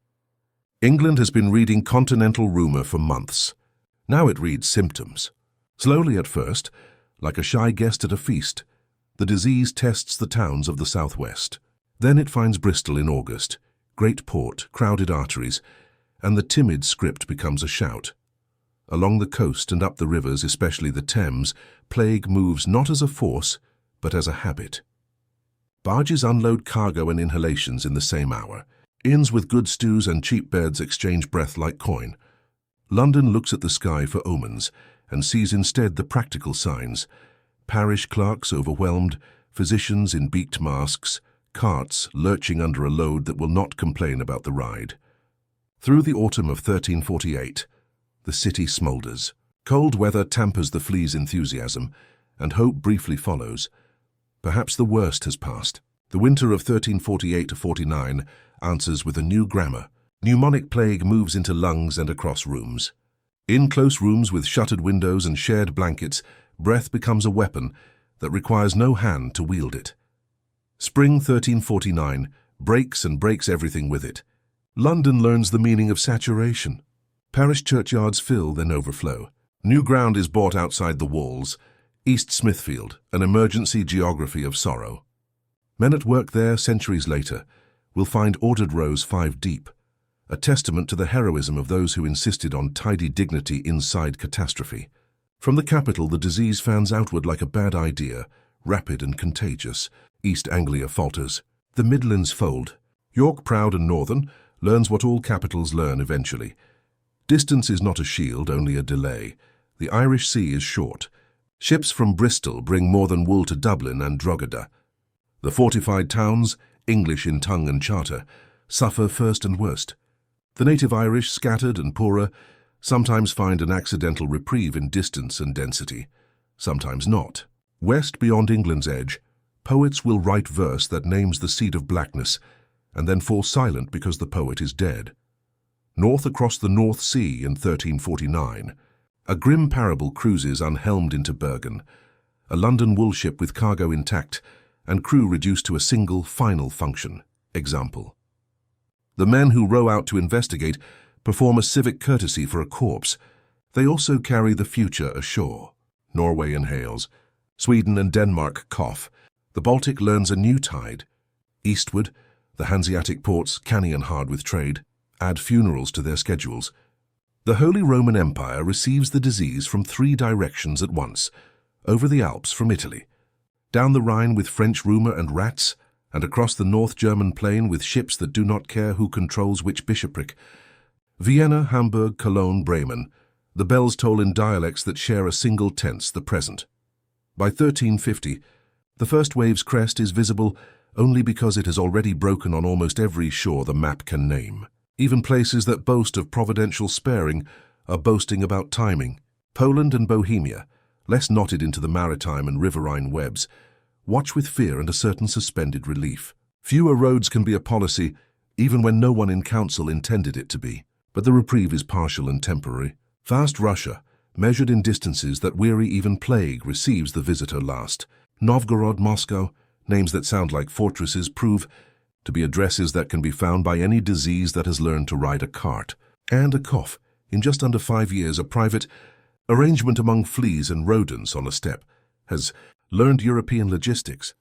England has been reading continental rumour for months. Now it reads symptoms. Slowly at first, like a shy guest at a feast, the disease tests the towns of the southwest. Then it finds Bristol in August, great port, crowded arteries, and the timid script becomes a shout. Along the coast and up the rivers, especially the Thames, plague moves not as a force, but as a habit. Barges unload cargo and inhalations in the same hour. Inns with good stews and cheap beds exchange breath like coin. London looks at the sky for omens and sees instead the practical signs. Parish clerks overwhelmed, physicians in beaked masks, carts lurching under a load that will not complain about the ride. Through the autumn of 1348, The city smoulders. Cold weather tampers the flea's enthusiasm, and hope briefly follows. Perhaps the worst has passed. The winter of 1348–49 answers with a new grammar. Pneumonic plague moves into lungs and across rooms. In close rooms with shuttered windows and shared blankets, breath becomes a weapon that requires no hand to wield it. Spring 1349 breaks everything with it. London learns the meaning of saturation. Parish churchyards fill, then overflow. New ground is bought outside the walls. East Smithfield, an emergency geography of sorrow. Men at work there centuries later will find ordered rows 5 deep, a testament to the heroism of those who insisted on tidy dignity inside catastrophe. From the capital, the disease fans outward like a bad idea, rapid and contagious. East Anglia falters. The Midlands fold. York, proud and northern, learns what all capitals learn eventually. Distance is not a shield, only a delay. The Irish Sea is short. Ships from Bristol bring more than wool to Dublin and Drogheda. The fortified towns, English in tongue and charter, suffer first and worst. The native Irish, scattered and poorer, sometimes find an accidental reprieve in distance and density, sometimes not. West, beyond England's edge, poets will write verse that names the seed of blackness, and then fall silent because the poet is dead. North, across the North Sea in 1349, a grim parable cruises unhelmed into Bergen, a London wool ship with cargo intact and crew reduced to a single final function. Example. The men who row out to investigate perform a civic courtesy for a corpse. They also carry the future ashore. Norway inhales. Sweden and Denmark cough. The Baltic learns a new tide. Eastward, the Hanseatic ports, canny and hard with trade, add funerals to their schedules. The Holy Roman Empire receives the disease from 3 directions at once, over the Alps from Italy, down the Rhine with French rumour and rats, and across the North German plain with ships that do not care who controls which bishopric. Vienna, Hamburg, Cologne, Bremen, the bells toll in dialects that share a single tense, the present. By 1350, the first wave's crest is visible only because it has already broken on almost every shore the map can name. Even places that boast of providential sparing are boasting about timing. Poland and Bohemia, less knotted into the maritime and riverine webs, watch with fear and a certain suspended relief. Fewer roads can be a policy, even when no one in council intended it to be. But the reprieve is partial and temporary. Vast Russia, measured in distances that weary even plague, receives the visitor last. Novgorod, Moscow, names that sound like fortresses, prove to be addresses that can be found by any disease that has learned to ride a cart. And a cough. In just under 5 years, a private arrangement among fleas and rodents on a steppe has learned European logistics.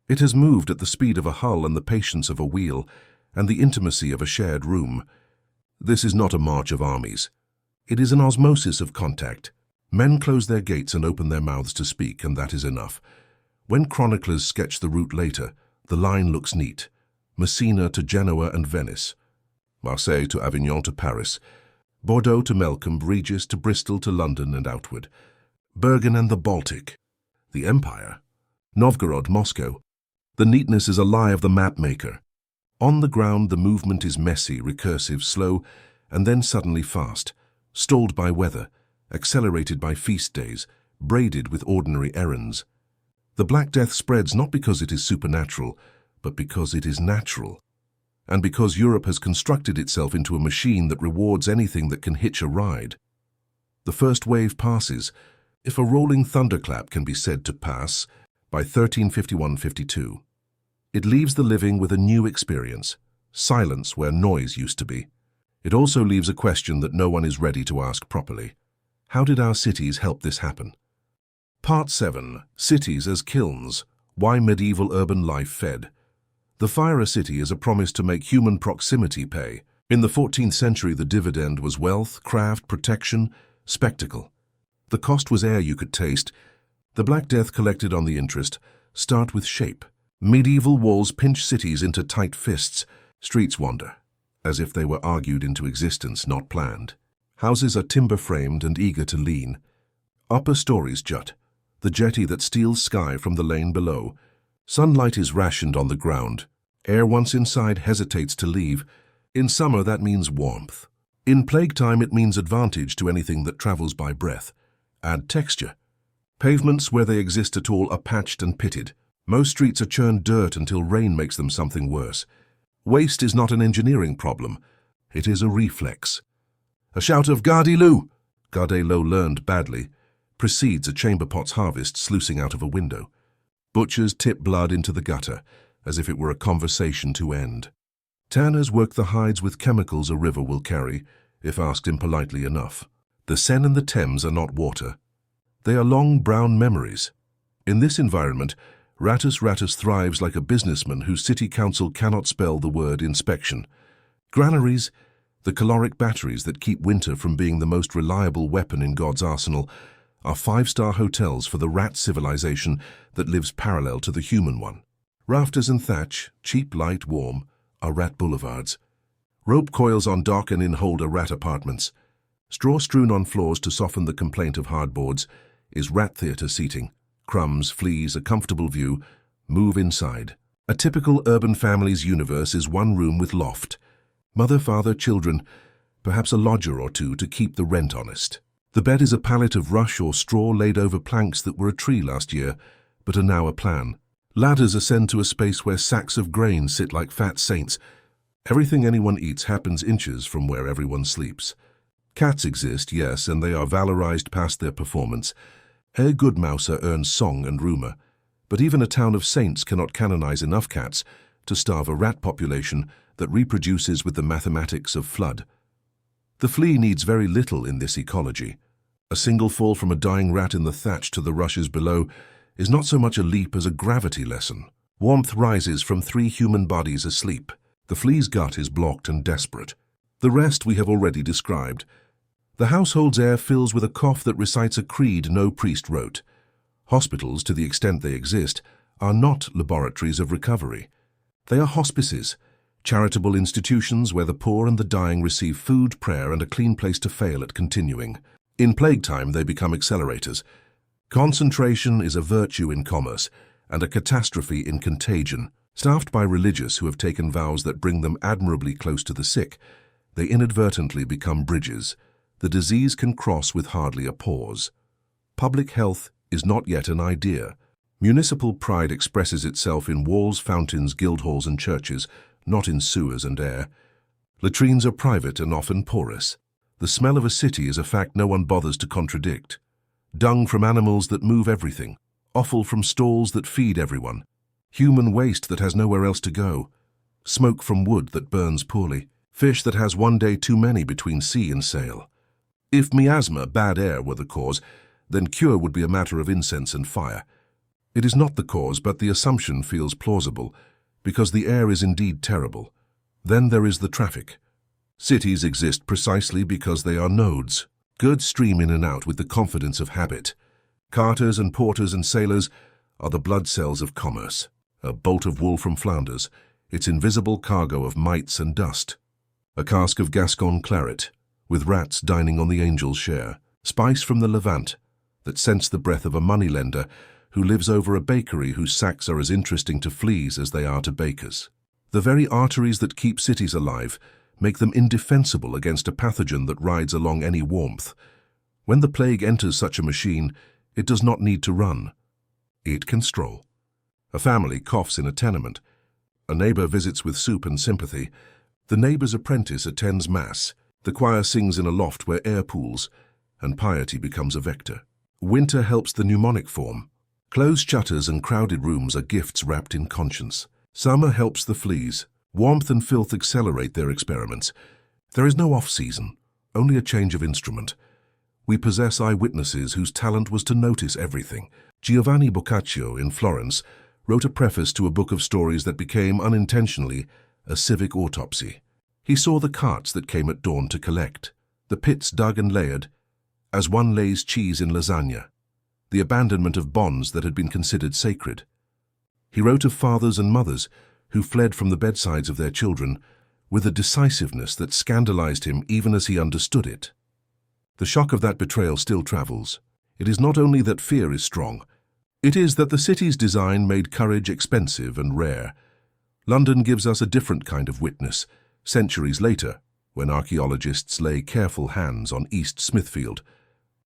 It has moved at the speed of a hull and the patience of a wheel and the intimacy of a shared room. This is not a march of armies. It is an osmosis of contact. Men close their gates and open their mouths to speak, and that is enough. When chroniclers sketch the route later, the line looks neat. Messina to Genoa and Venice, Marseille to Avignon to Paris, Bordeaux to Melcombe, Regis to Bristol to London and outward, Bergen and the Baltic, the Empire, Novgorod, Moscow. The neatness is a lie of the map-maker. On the ground, the movement is messy, recursive, slow, and then suddenly fast, stalled by weather, accelerated by feast days, braided with ordinary errands. The Black Death spreads not because it is supernatural, but because it is natural, and because Europe has constructed itself into a machine that rewards anything that can hitch a ride. The first wave passes, if a rolling thunderclap can be said to pass, by 1351–52. It leaves the living with a new experience, silence where noise used to be. It also leaves a question that no one is ready to ask properly. How did our cities help this happen? Part 7. Cities as Kilns. Why Medieval Urban Life Fed. The fire a city is a promise to make human proximity pay. In the 14th century, the dividend was wealth, craft, protection, spectacle. The cost was air you could taste. The Black Death collected on the interest. Start with shape. Medieval walls pinch cities into tight fists. Streets wander, as if they were argued into existence, not planned. Houses are timber-framed and eager to lean. Upper stories jut, the jetty that steals sky from the lane below. Sunlight is rationed on the ground. Air once inside hesitates to leave. In summer, that means warmth. In plague time, it means advantage to anything that travels by breath. Add texture. Pavements, where they exist at all, are patched and pitted. Most streets are churned dirt until rain makes them something worse. Waste is not an engineering problem. It is a reflex. A shout of "Gardez-le!" Gardez-le learned badly, precedes a chamber pot's harvest sluicing out of a window. Butchers tip blood into the gutter, as if it were a conversation to end. Tanners work the hides with chemicals a river will carry, if asked impolitely enough. The Seine and the Thames are not water. They are long brown memories. In this environment, Rattus thrives like a businessman whose city council cannot spell the word inspection. Granaries, the caloric batteries that keep winter from being the most reliable weapon in God's arsenal, are five-star hotels for the rat civilization that lives parallel to the human one. Rafters and thatch, cheap, light, warm, are rat boulevards. Rope coils on dock and in hold are rat apartments. Straw strewn on floors to soften the complaint of hardboards is rat theatre seating. Crumbs, fleas, a comfortable view. Move inside. A typical urban family's universe is one room with loft. Mother, father, children, perhaps a lodger or two to keep the rent honest. The bed is a pallet of rush or straw laid over planks that were a tree last year, but are now a plan. Ladders ascend to a space where sacks of grain sit like fat saints. Everything anyone eats happens inches from where everyone sleeps. Cats exist, yes, and they are valorized past their performance. Herr Goodmouser earns song and rumour, but even a town of saints cannot canonize enough cats to starve a rat population that reproduces with the mathematics of flood. The flea needs very little in this ecology. A single fall from a dying rat in the thatch to the rushes below is not so much a leap as a gravity lesson. Warmth rises from 3 human bodies asleep. The flea's gut is blocked and desperate. The rest we have already described. The household's air fills with a cough that recites a creed no priest wrote. Hospitals, to the extent they exist, are not laboratories of recovery. They are hospices, charitable institutions where the poor and the dying receive food, prayer, and a clean place to fail at continuing. In plague time, they become accelerators. Concentration is a virtue in commerce and a catastrophe in contagion. Staffed by religious who have taken vows that bring them admirably close to the sick, they inadvertently become bridges. The disease can cross with hardly a pause. Public health is not yet an idea. Municipal pride expresses itself in walls, fountains, guildhalls, and churches, not in sewers and air. Latrines are private and often porous. The smell of a city is a fact no one bothers to contradict. Dung from animals that move everything. Offal from stalls that feed everyone. Human waste that has nowhere else to go. Smoke from wood that burns poorly. Fish that has one day too many between sea and sail. If miasma, bad air, were the cause, then cure would be a matter of incense and fire. It is not the cause, but the assumption feels plausible, because the air is indeed terrible. Then there is the traffic. Cities exist precisely because they are nodes. Goods stream in and out with the confidence of habit. Carters and porters and sailors are the blood cells of commerce. A bolt of wool from Flanders, its invisible cargo of mites and dust. A cask of Gascon claret, with rats dining on the angel's share. Spice from the Levant, that scents the breath of a moneylender who lives over a bakery whose sacks are as interesting to fleas as they are to bakers. The very arteries that keep cities alive make them indefensible against a pathogen that rides along any warmth. When the plague enters such a machine, it does not need to run. It can stroll. A family coughs in a tenement. A neighbor visits with soup and sympathy. The neighbor's apprentice attends mass. The choir sings in a loft where air pools, and piety becomes a vector. Winter helps the mnemonic form. Closed shutters and crowded rooms are gifts wrapped in conscience. Summer helps the fleas. Warmth and filth accelerate their experiments. There is no off-season, only a change of instrument. We possess eyewitnesses whose talent was to notice everything. Giovanni Boccaccio, in Florence, wrote a preface to a book of stories that became, unintentionally, a civic autopsy. He saw the carts that came at dawn to collect, the pits dug and layered, as one lays cheese in lasagna, the abandonment of bonds that had been considered sacred. He wrote of fathers and mothers who fled from the bedsides of their children with a decisiveness that scandalized him even as he understood it. The shock of that betrayal still travels. It is not only that fear is strong, it is that the city's design made courage expensive and rare. London gives us a different kind of witness, centuries later, when archaeologists lay careful hands on East Smithfield.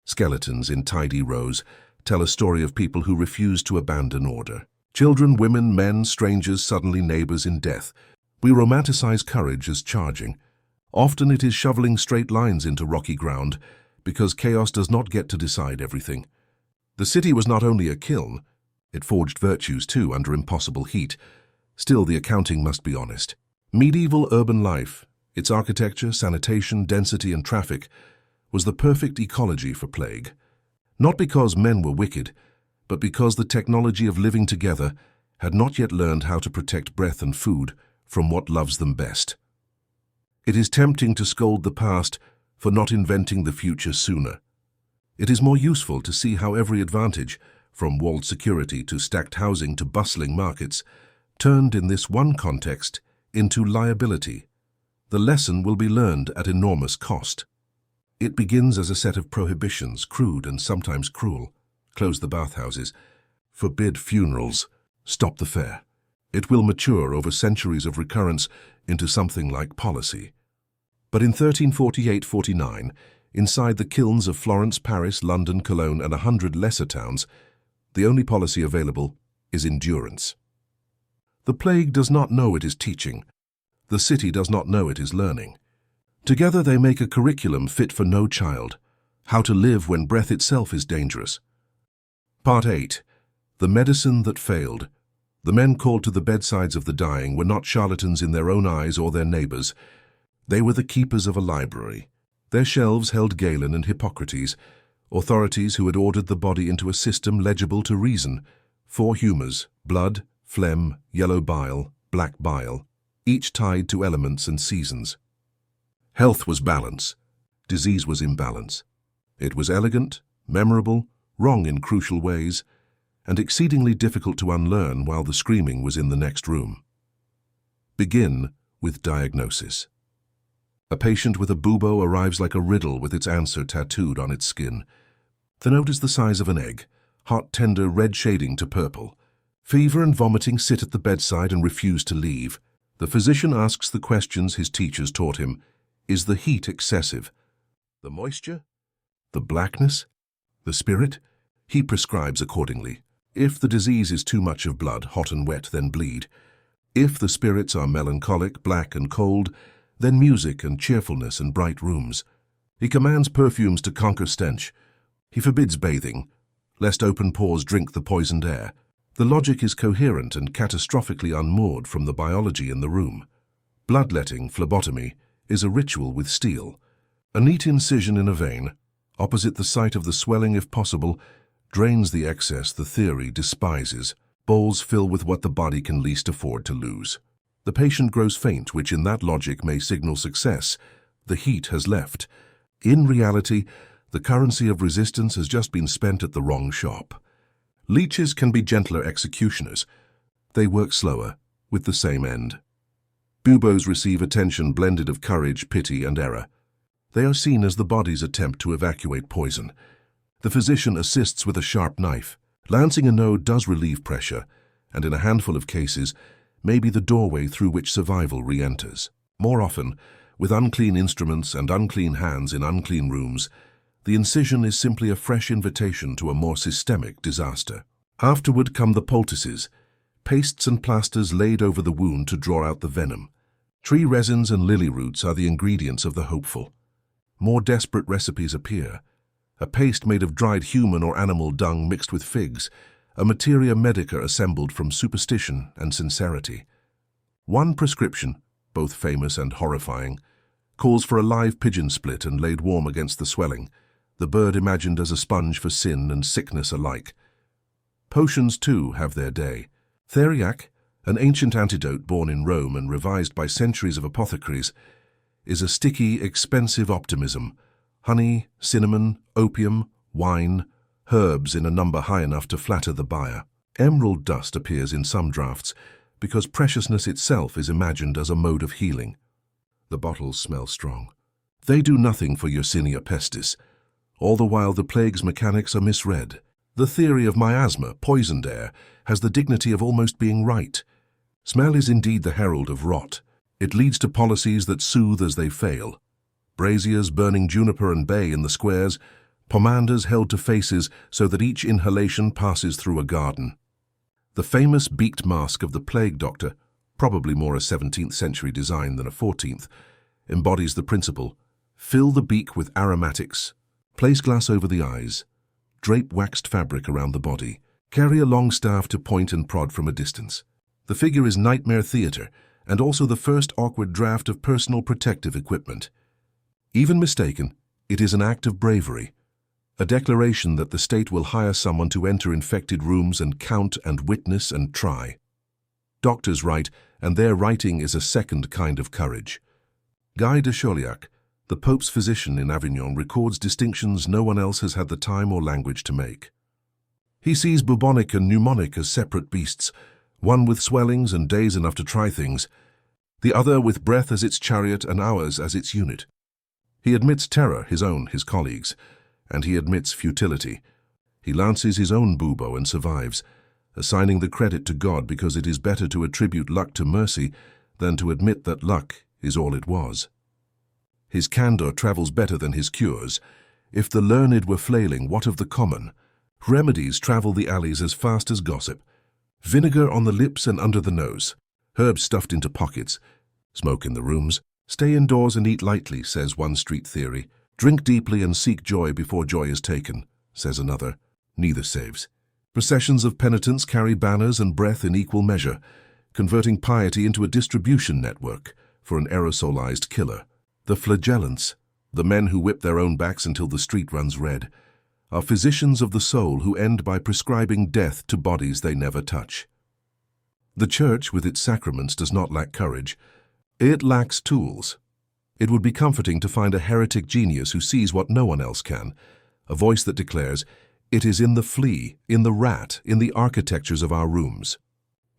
Skeletons in tidy rows tell a story of people who refused to abandon order. Children, women, men, strangers, suddenly neighbors in death. We romanticize courage as charging. Often it is shoveling straight lines into rocky ground, because chaos does not get to decide everything. The city was not only a kiln, it forged virtues too under impossible heat. Still, the accounting must be honest. Medieval urban life, its architecture, sanitation, density, and traffic, was the perfect ecology for plague. Not because men were wicked, but because the technology of living together had not yet learned how to protect breath and food from what loves them best. It is tempting to scold the past for not inventing the future sooner. It is more useful to see how every advantage, from walled security to stacked housing to bustling markets, turned in this one context into liability. The lesson will be learned at enormous cost. It begins as a set of prohibitions, crude and sometimes cruel. Close the bathhouses, forbid funerals, stop the fair. It will mature over centuries of recurrence into something like policy. But in 1348-49, inside the kilns of Florence, Paris, London, Cologne, and 100 lesser towns, the only policy available is endurance. The plague does not know it is teaching. The city does not know it is learning. Together they make a curriculum fit for no child, how to live when breath itself is dangerous. Part 8. The medicine that failed. The men called to the bedsides of the dying were not charlatans in their own eyes or their neighbors'. They were the keepers of a library. Their shelves held Galen and Hippocrates, authorities who had ordered the body into a system legible to reason. 4 humours: blood, phlegm, yellow bile, black bile, each tied to elements and seasons. Health was balance. Disease was imbalance. It was elegant, memorable, wrong in crucial ways, and exceedingly difficult to unlearn while the screaming was in the next room. Begin with diagnosis. A patient with a bubo arrives like a riddle with its answer tattooed on its skin. The note is the size of an egg, hot, tender, red shading to purple. Fever and vomiting sit at the bedside and refuse to leave. The physician asks the questions his teachers taught him. Is the heat excessive? The moisture? The blackness? The spirit? He prescribes accordingly. If the disease is too much of blood, hot and wet, then bleed. If the spirits are melancholic, black and cold, then music and cheerfulness and bright rooms. He commands perfumes to conquer stench. He forbids bathing, lest open pores drink the poisoned air. The logic is coherent and catastrophically unmoored from the biology in the room. Bloodletting, phlebotomy, is a ritual with steel. A neat incision in a vein, opposite the site of the swelling if possible, drains the excess the theory despises. Bowls fill with what the body can least afford to lose. The patient grows faint, which in that logic may signal success. The heat has left. In reality, the currency of resistance has just been spent at the wrong shop. Leeches can be gentler executioners. They work slower, with the same end. Buboes receive attention blended of courage, pity, and error. They are seen as the body's attempt to evacuate poison. The physician assists with a sharp knife. Lancing a node does relieve pressure, and in a handful of cases, may be the doorway through which survival re-enters. More often, with unclean instruments and unclean hands in unclean rooms, the incision is simply a fresh invitation to a more systemic disaster. Afterward come the poultices, pastes and plasters laid over the wound to draw out the venom. Tree resins and lily roots are the ingredients of the hopeful. More desperate recipes appear. A paste made of dried human or animal dung mixed with figs, a materia medica assembled from superstition and sincerity. One prescription, both famous and horrifying, calls for a live pigeon split and laid warm against the swelling, the bird imagined as a sponge for sin and sickness alike. Potions, too, have their day. Theriac, an ancient antidote born in Rome and revised by centuries of apothecaries, is a sticky, expensive optimism. Honey, cinnamon, opium, wine, herbs in a number high enough to flatter the buyer. Emerald dust appears in some drafts because preciousness itself is imagined as a mode of healing. The bottles smell strong. They do nothing for Yersinia pestis. All the while the plague's mechanics are misread. The theory of miasma, poisoned air, has the dignity of almost being right. Smell is indeed the herald of rot. It leads to policies that soothe as they fail. Braziers burning juniper and bay in the squares, pomanders held to faces so that each inhalation passes through a garden. The famous beaked mask of the plague doctor, probably more a 17th century design than a 14th, embodies the principle: fill the beak with aromatics, place glass over the eyes, drape waxed fabric around the body, carry a long staff to point and prod from a distance. The figure is nightmare theater and also the first awkward draft of personal protective equipment. Even mistaken, it is an act of bravery, a declaration that the state will hire someone to enter infected rooms and count and witness and try. Doctors write, and their writing is a second kind of courage. Guy de Chauliac, the Pope's physician in Avignon, records distinctions no one else has had the time or language to make. He sees bubonic and pneumonic as separate beasts, one with swellings and days enough to try things, the other with breath as its chariot and hours as its unit. He admits terror, his own, his colleagues', and he admits futility. He lances his own bubo and survives, assigning the credit to God because it is better to attribute luck to mercy than to admit that luck is all it was. His candor travels better than his cures. If the learned were flailing, what of the common? Remedies travel the alleys as fast as gossip. Vinegar on the lips and under the nose, herbs stuffed into pockets, smoke in the rooms. Stay indoors and eat lightly, says one street theory. Drink deeply and seek joy before joy is taken, says another. Neither saves. Processions of penitents carry banners and breath in equal measure, converting piety into a distribution network for an aerosolized killer. The flagellants, the men who whip their own backs until the street runs red, are physicians of the soul who end by prescribing death to bodies they never touch. The Church, with its sacraments, does not lack courage. It lacks tools. It would be comforting to find a heretic genius who sees what no one else can, a voice that declares, "It is in the flea, in the rat, in the architectures of our rooms."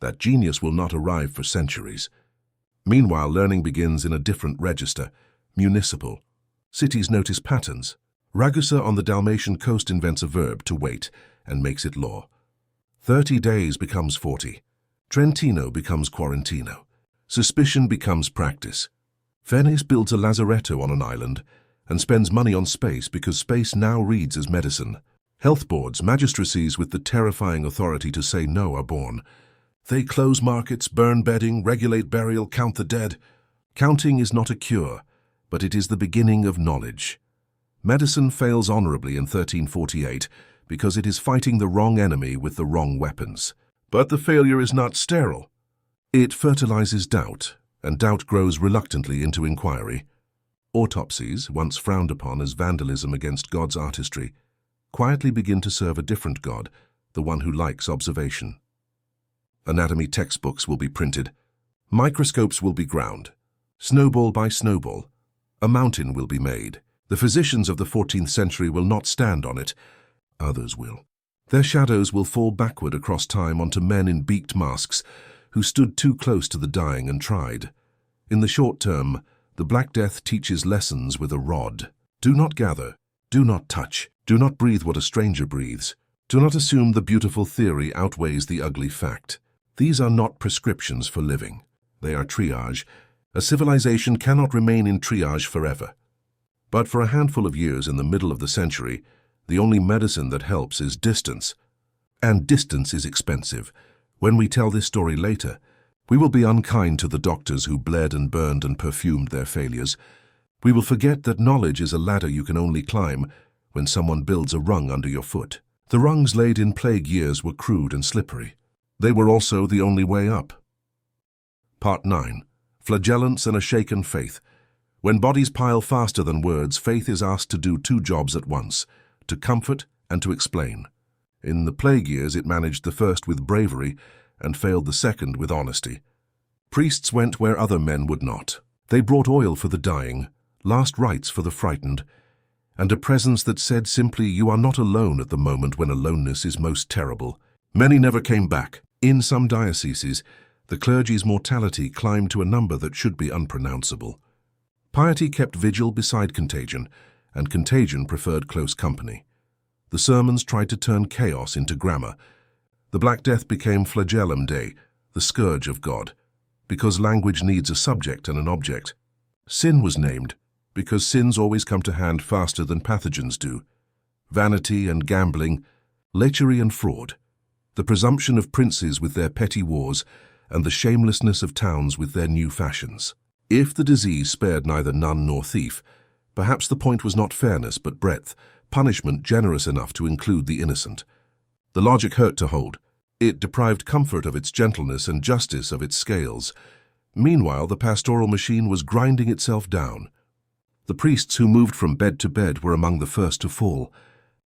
That genius will not arrive for centuries. Meanwhile, learning begins in a different register, municipal. Cities notice patterns. Ragusa on the Dalmatian coast invents a verb, to wait, and makes it law. 30 days becomes 40. Trentino becomes Quarantino. Suspicion becomes practice. Venice builds a lazaretto on an island and spends money on space because space now reads as medicine. Health boards, magistracies with the terrifying authority to say no are born. They close markets, burn bedding, regulate burial, count the dead. Counting is not a cure, but it is the beginning of knowledge. Medicine fails honorably in 1348 because it is fighting the wrong enemy with the wrong weapons. But the failure is not sterile. It fertilizes doubt, and doubt grows reluctantly into inquiry. Autopsies, once frowned upon as vandalism against God's artistry, quietly begin to serve a different God, the one who likes observation. Anatomy textbooks will be printed. Microscopes will be ground. Snowball by snowball, a mountain will be made. The physicians of the 14th century will not stand on it. Others will. Their shadows will fall backward across time onto men in beaked masks who stood too close to the dying and tried. In the short term, the Black Death teaches lessons with a rod. Do not gather. Do not touch. Do not breathe what a stranger breathes. Do not assume the beautiful theory outweighs the ugly fact. These are not prescriptions for living. They are triage. A civilization cannot remain in triage forever. But for a handful of years in the middle of the century, the only medicine that helps is distance. And distance is expensive. When we tell this story later, we will be unkind to the doctors who bled and burned and perfumed their failures. We will forget that knowledge is a ladder you can only climb when someone builds a rung under your foot. The rungs laid in plague years were crude and slippery. They were also the only way up. Part 9. Flagellants and a shaken faith. When bodies pile faster than words, faith is asked to do two jobs at once, to comfort and to explain. In the plague years, it managed the first with bravery and failed the second with honesty. Priests went where other men would not. They brought oil for the dying, last rites for the frightened, and a presence that said simply, "You are not alone at the moment when aloneness is most terrible." Many never came back. In some dioceses, the clergy's mortality climbed to a number that should be unpronounceable. Piety kept vigil beside contagion, and contagion preferred close company. The sermons tried to turn chaos into grammar. The Black Death became flagellum Dei, the scourge of God. because language needs a subject and an object. Sin was named because sins always come to hand faster than pathogens do. Vanity and gambling, lechery and fraud, the presumption of princes with their petty wars, and the shamelessness of towns with their new fashions. If the disease spared neither nun nor thief, perhaps the point was not fairness but breadth, punishment generous enough to include the innocent. The logic hurt to hold. It deprived comfort of its gentleness and justice of its scales. Meanwhile, the pastoral machine was grinding itself down. The priests who moved from bed to bed were among the first to fall.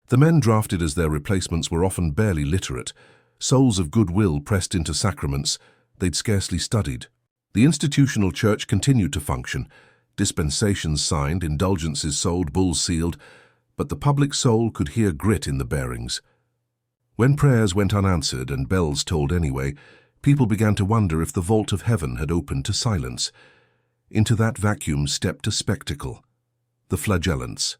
The men drafted as their replacements were often barely literate, souls of goodwill pressed into sacraments they'd scarcely studied. The institutional church continued to function, dispensations signed, indulgences sold, bulls sealed, but the public soul could hear grit in the bearings. When prayers went unanswered and bells tolled anyway, people began to wonder if the vault of heaven had opened to silence. Into that vacuum stepped a spectacle, the flagellants.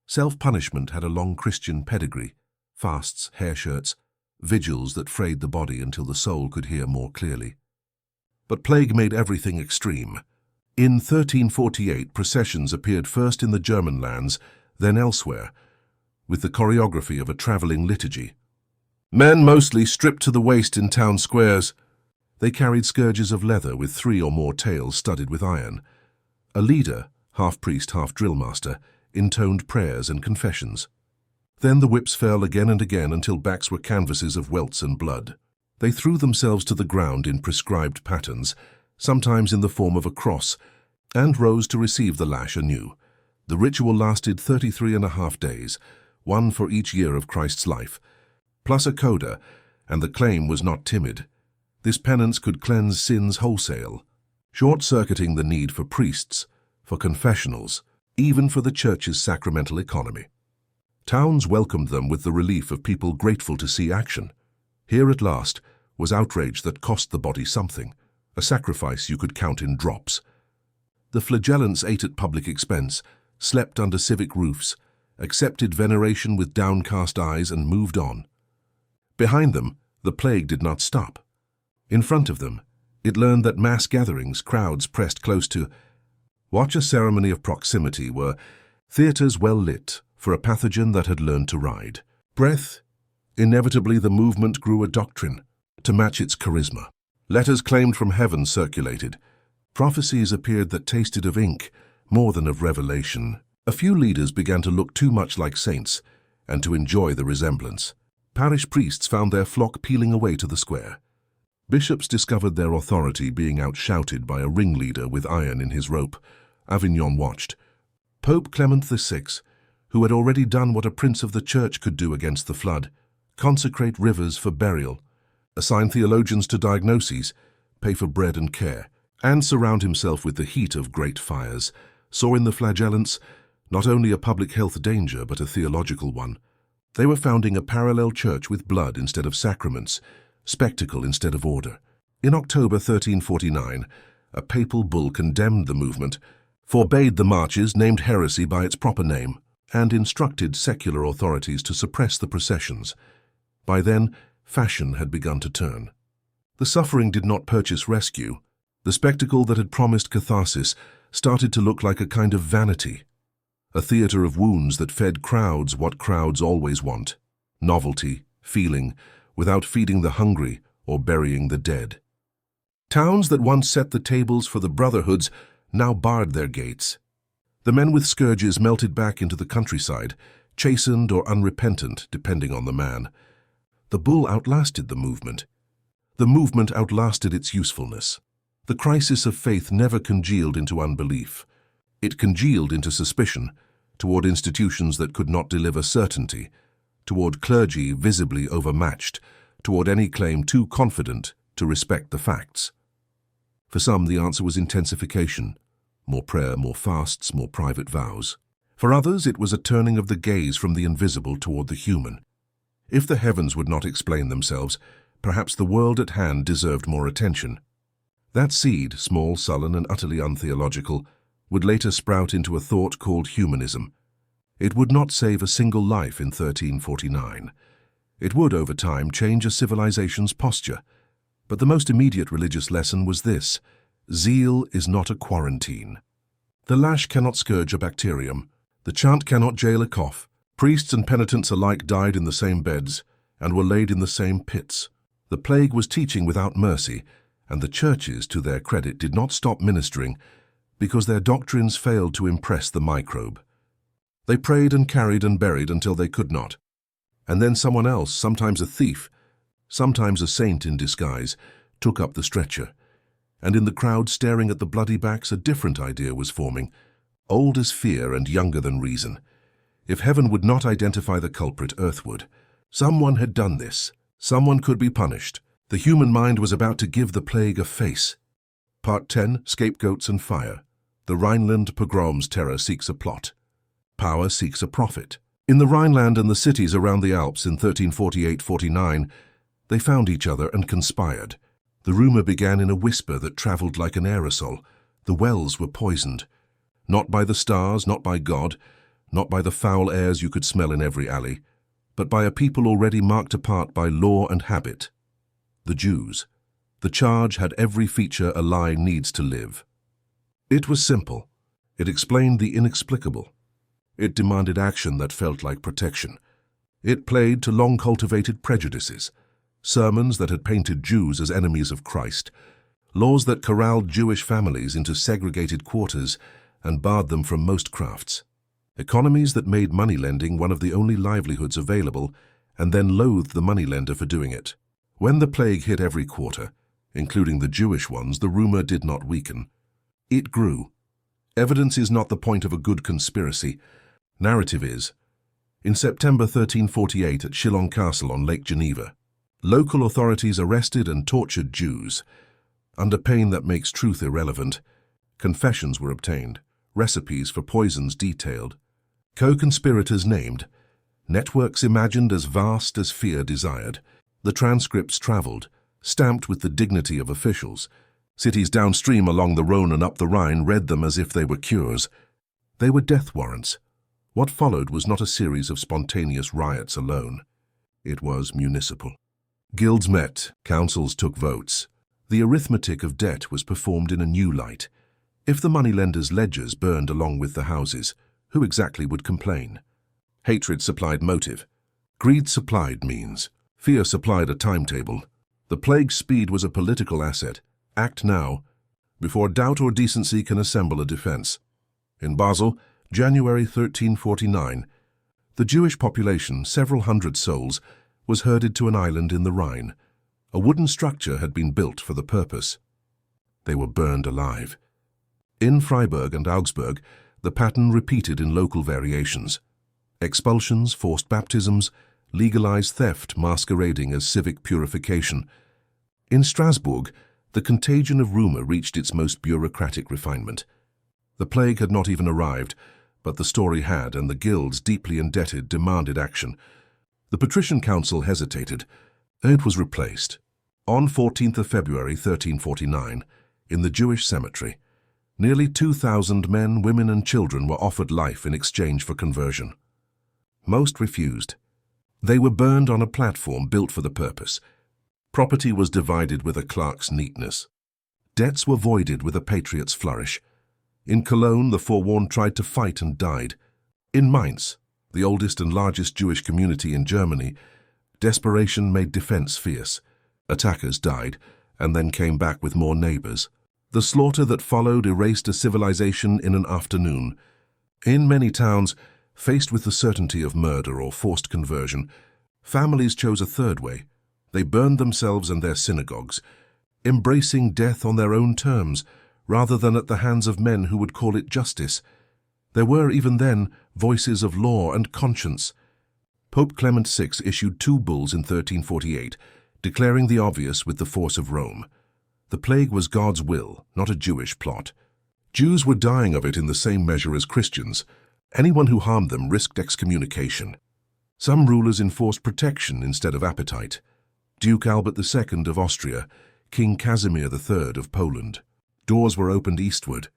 Self-punishment had a long Christian pedigree, fasts, hair shirts, vigils that frayed the body until the soul could hear more clearly. But plague made everything extreme. In 1348, processions appeared first in the German lands, then elsewhere, with the choreography of a travelling liturgy. Men mostly stripped to the waist in town squares. They carried scourges of leather with 3 or more tails studded with iron. A leader, half priest, half drill master, intoned prayers and confessions. Then the whips fell again and again until backs were canvases of welts and blood. They threw themselves to the ground in prescribed patterns, sometimes in the form of a cross, and rose to receive the lash anew. The ritual lasted 33.5 days, one for each year of Christ's life, plus a coda, and the claim was not timid. This penance could cleanse sins wholesale, short-circuiting the need for priests, for confessionals, even for the church's sacramental economy. Towns welcomed them with the relief of people grateful to see action. Here at last was outrage that cost the body something, a sacrifice you could count in drops. The flagellants ate at public expense, slept under civic roofs, accepted veneration with downcast eyes and moved on. Behind them, the plague did not stop. In front of them, it learned that mass gatherings, crowds pressed close to. Watch a ceremony of proximity were theatres well lit for a pathogen that had learned to ride. Breath, inevitably the movement grew a doctrine to match its charisma. Letters claimed from heaven circulated. Prophecies appeared that tasted of ink more than of revelation. A few leaders began to look too much like saints and to enjoy the resemblance. Parish priests found their flock peeling away to the square. Bishops discovered their authority being outshouted by a ringleader with iron in his rope. Avignon watched. Pope Clement VI, who had already done what a prince of the church could do against the flood, consecrate rivers for burial, assign theologians to diagnoses, pay for bread and care, and surround himself with the heat of great fires, saw in the flagellants not only a public health danger but a theological one. They were founding a parallel church with blood instead of sacraments, spectacle instead of order. In October 1349, a papal bull condemned the movement, forbade the marches, named heresy by its proper name, and instructed secular authorities to suppress the processions. By then, fashion had begun to turn. The suffering did not purchase rescue. The spectacle that had promised catharsis started to look like a kind of vanity, a theatre of wounds that fed crowds what crowds always want, novelty, feeling, without feeding the hungry or burying the dead. Towns that once set the tables for the brotherhoods now barred their gates. The men with scourges melted back into the countryside, chastened or unrepentant, depending on the man. The bull outlasted the movement. The movement outlasted its usefulness. The crisis of faith never congealed into unbelief. It congealed into suspicion, toward institutions that could not deliver certainty, toward clergy visibly overmatched, toward any claim too confident to respect the facts. For some, the answer was intensification. More prayer, more fasts, more private vows. For others, it was a turning of the gaze from the invisible toward the human. If the heavens would not explain themselves, perhaps the world at hand deserved more attention. That seed, small, sullen, and utterly untheological, would later sprout into a thought called humanism. It would not save a single life in 1349. It would, over time, change a civilization's posture. But the most immediate religious lesson was this: zeal is not a quarantine. The lash cannot scourge a bacterium. The chant cannot jail a cough. Priests and penitents alike died in the same beds and were laid in the same pits. The plague was teaching without mercy, and the churches, to their credit, did not stop ministering because their doctrines failed to impress the microbe. They prayed and carried and buried until they could not. And then someone else, sometimes a thief, sometimes a saint in disguise, took up the stretcher. And in the crowd staring at the bloody backs, a different idea was forming, old as fear and younger than reason. If heaven would not identify the culprit, earth would. Someone had done this. Someone could be punished. The human mind was about to give the plague a face. Part 10, Scapegoats and Fire. The Rhineland pogrom's terror seeks a plot. Power seeks a prophet. In the Rhineland and the cities around the Alps in 1348-49, they found each other and conspired. The rumor began in a whisper that traveled like an aerosol. The wells were poisoned. Not by the stars, not by God, not by the foul airs you could smell in every alley, but by a people already marked apart by law and habit. The Jews. The charge had every feature a lie needs to live. It was simple. It explained the inexplicable. It demanded action that felt like protection. It played to long-cultivated prejudices, sermons that had painted Jews as enemies of Christ, laws that corralled Jewish families into segregated quarters and barred them from most crafts, economies that made moneylending one of the only livelihoods available and then loathed the moneylender for doing it. When the plague hit every quarter, including the Jewish ones, the rumor did not weaken. It grew. Evidence is not the point of a good conspiracy. Narrative is. In September 1348 at Chillon Castle on Lake Geneva, local authorities arrested and tortured Jews. Under pain that makes truth irrelevant, confessions were obtained, recipes for poisons detailed, co-conspirators named, networks imagined as vast as fear desired. The transcripts traveled, stamped with the dignity of officials. Cities downstream along the Rhone and up the Rhine read them as if they were cures. They were death warrants. What followed was not a series of spontaneous riots alone. It was municipal. Guilds met, councils took votes. The arithmetic of debt was performed in a new light. If the moneylenders' ledgers burned along with the houses, who exactly would complain? Hatred supplied motive. Greed supplied means. Fear supplied a timetable. The plague's speed was a political asset. Act now, before doubt or decency can assemble a defense. In Basel, January 1349, the Jewish population, several hundred souls, was herded to an island in the Rhine. A wooden structure had been built for the purpose. They were burned alive. In Freiburg and Augsburg, the pattern repeated in local variations. Expulsions, forced baptisms, legalized theft masquerading as civic purification. In Strasbourg, the contagion of rumor reached its most bureaucratic refinement. The plague had not even arrived, but the story had, and the guilds, deeply indebted, demanded action. The Patrician Council hesitated. It was replaced. On 14th of February 1349, in the Jewish cemetery, nearly 2,000 men, women and children were offered life in exchange for conversion. Most refused. They were burned on a platform built for the purpose. Property was divided with a clerk's neatness. Debts were voided with a patriot's flourish. In Cologne, the forewarned tried to fight and died. In Mainz, the oldest and largest Jewish community in Germany, desperation made defense fierce. Attackers died, and then came back with more neighbors. The slaughter that followed erased a civilization in an afternoon. In many towns, faced with the certainty of murder or forced conversion, families chose a third way. They burned themselves and their synagogues, embracing death on their own terms, rather than at the hands of men who would call it justice. There were, even then, voices of law and conscience. Pope Clement VI issued 2 bulls in 1348, declaring the obvious with the force of Rome. The plague was God's will, not a Jewish plot. Jews were dying of it in the same measure as Christians. Anyone who harmed them risked excommunication. Some rulers enforced protection instead of appetite. Duke Albert II of Austria, King Casimir III of Poland. Doors were opened eastward.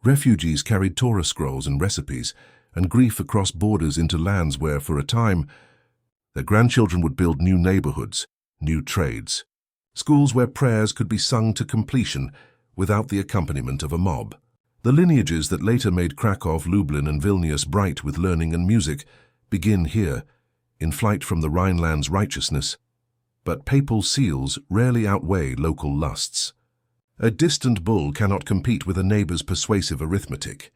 Refugees carried Torah scrolls and recipes, and grief across borders into lands where, for a time, their grandchildren would build new neighborhoods, new trades. schools where prayers could be sung to completion without the accompaniment of a mob. The lineages that later made Krakow, Lublin, and Vilnius bright with learning and music begin here, in flight from the Rhineland's righteousness. But papal seals rarely outweigh local lusts. A distant bull cannot compete with a neighbor's persuasive arithmetic.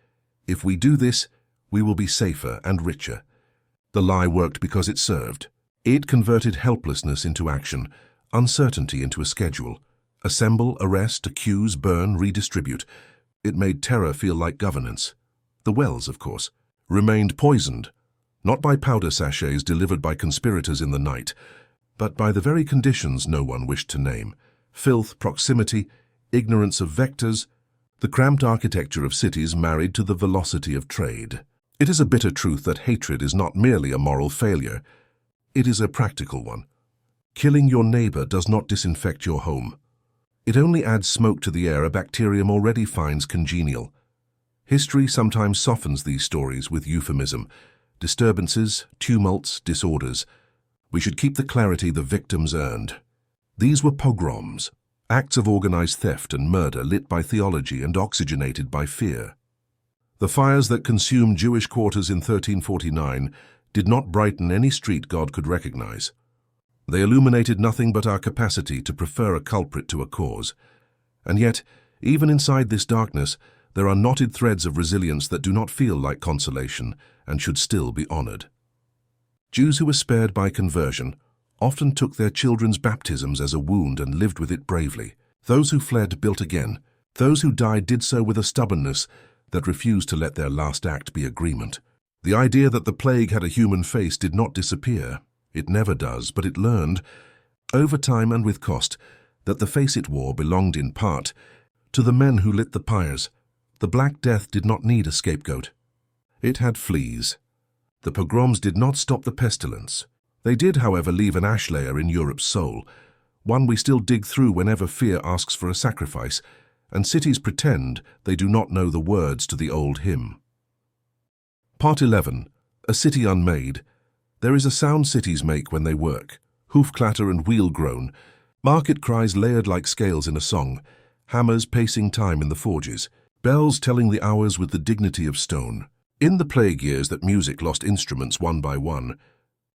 If we do this, we will be safer and richer. The lie worked because it served. It converted helplessness into action, uncertainty into a schedule. Assemble, arrest, accuse, burn, redistribute. It made terror feel like governance. The wells, of course, remained poisoned, not by powder sachets delivered by conspirators in the night, but by the very conditions no one wished to name. Filth, proximity, ignorance of vectors, the cramped architecture of cities married to the velocity of trade. It is a bitter truth that hatred is not merely a moral failure. It is a practical one. Killing your neighbor does not disinfect your home. It only adds smoke to the air a bacterium already finds congenial. History sometimes softens these stories with euphemism. Disturbances, tumults, disorders. We should keep the clarity the victims earned. These were pogroms, acts of organized theft and murder lit by theology and oxygenated by fear. The fires that consumed Jewish quarters in 1349 did not brighten any street God could recognize. They illuminated nothing but our capacity to prefer a culprit to a cause. And yet, even inside this darkness, there are knotted threads of resilience that do not feel like consolation and should still be honored. Jews who were spared by conversion often took their children's baptisms as a wound and lived with it bravely. Those who fled built again. Those who died did so with a stubbornness that refused to let their last act be agreement. The idea that the plague had a human face did not disappear. It never does, but it learned, over time and with cost, that the face it wore belonged in part to the men who lit the pyres. The Black Death did not need a scapegoat. It had fleas. The pogroms did not stop the pestilence. They did, however, leave an ash layer in Europe's soul, one we still dig through whenever fear asks for a sacrifice, and cities pretend they do not know the words to the old hymn. Part 11. A City Unmade. There is a sound cities make when they work. Hoof clatter and wheel groan. Market cries layered like scales in a song. Hammers pacing time in the forges. Bells telling the hours with the dignity of stone. In the plague years that music lost instruments one by one,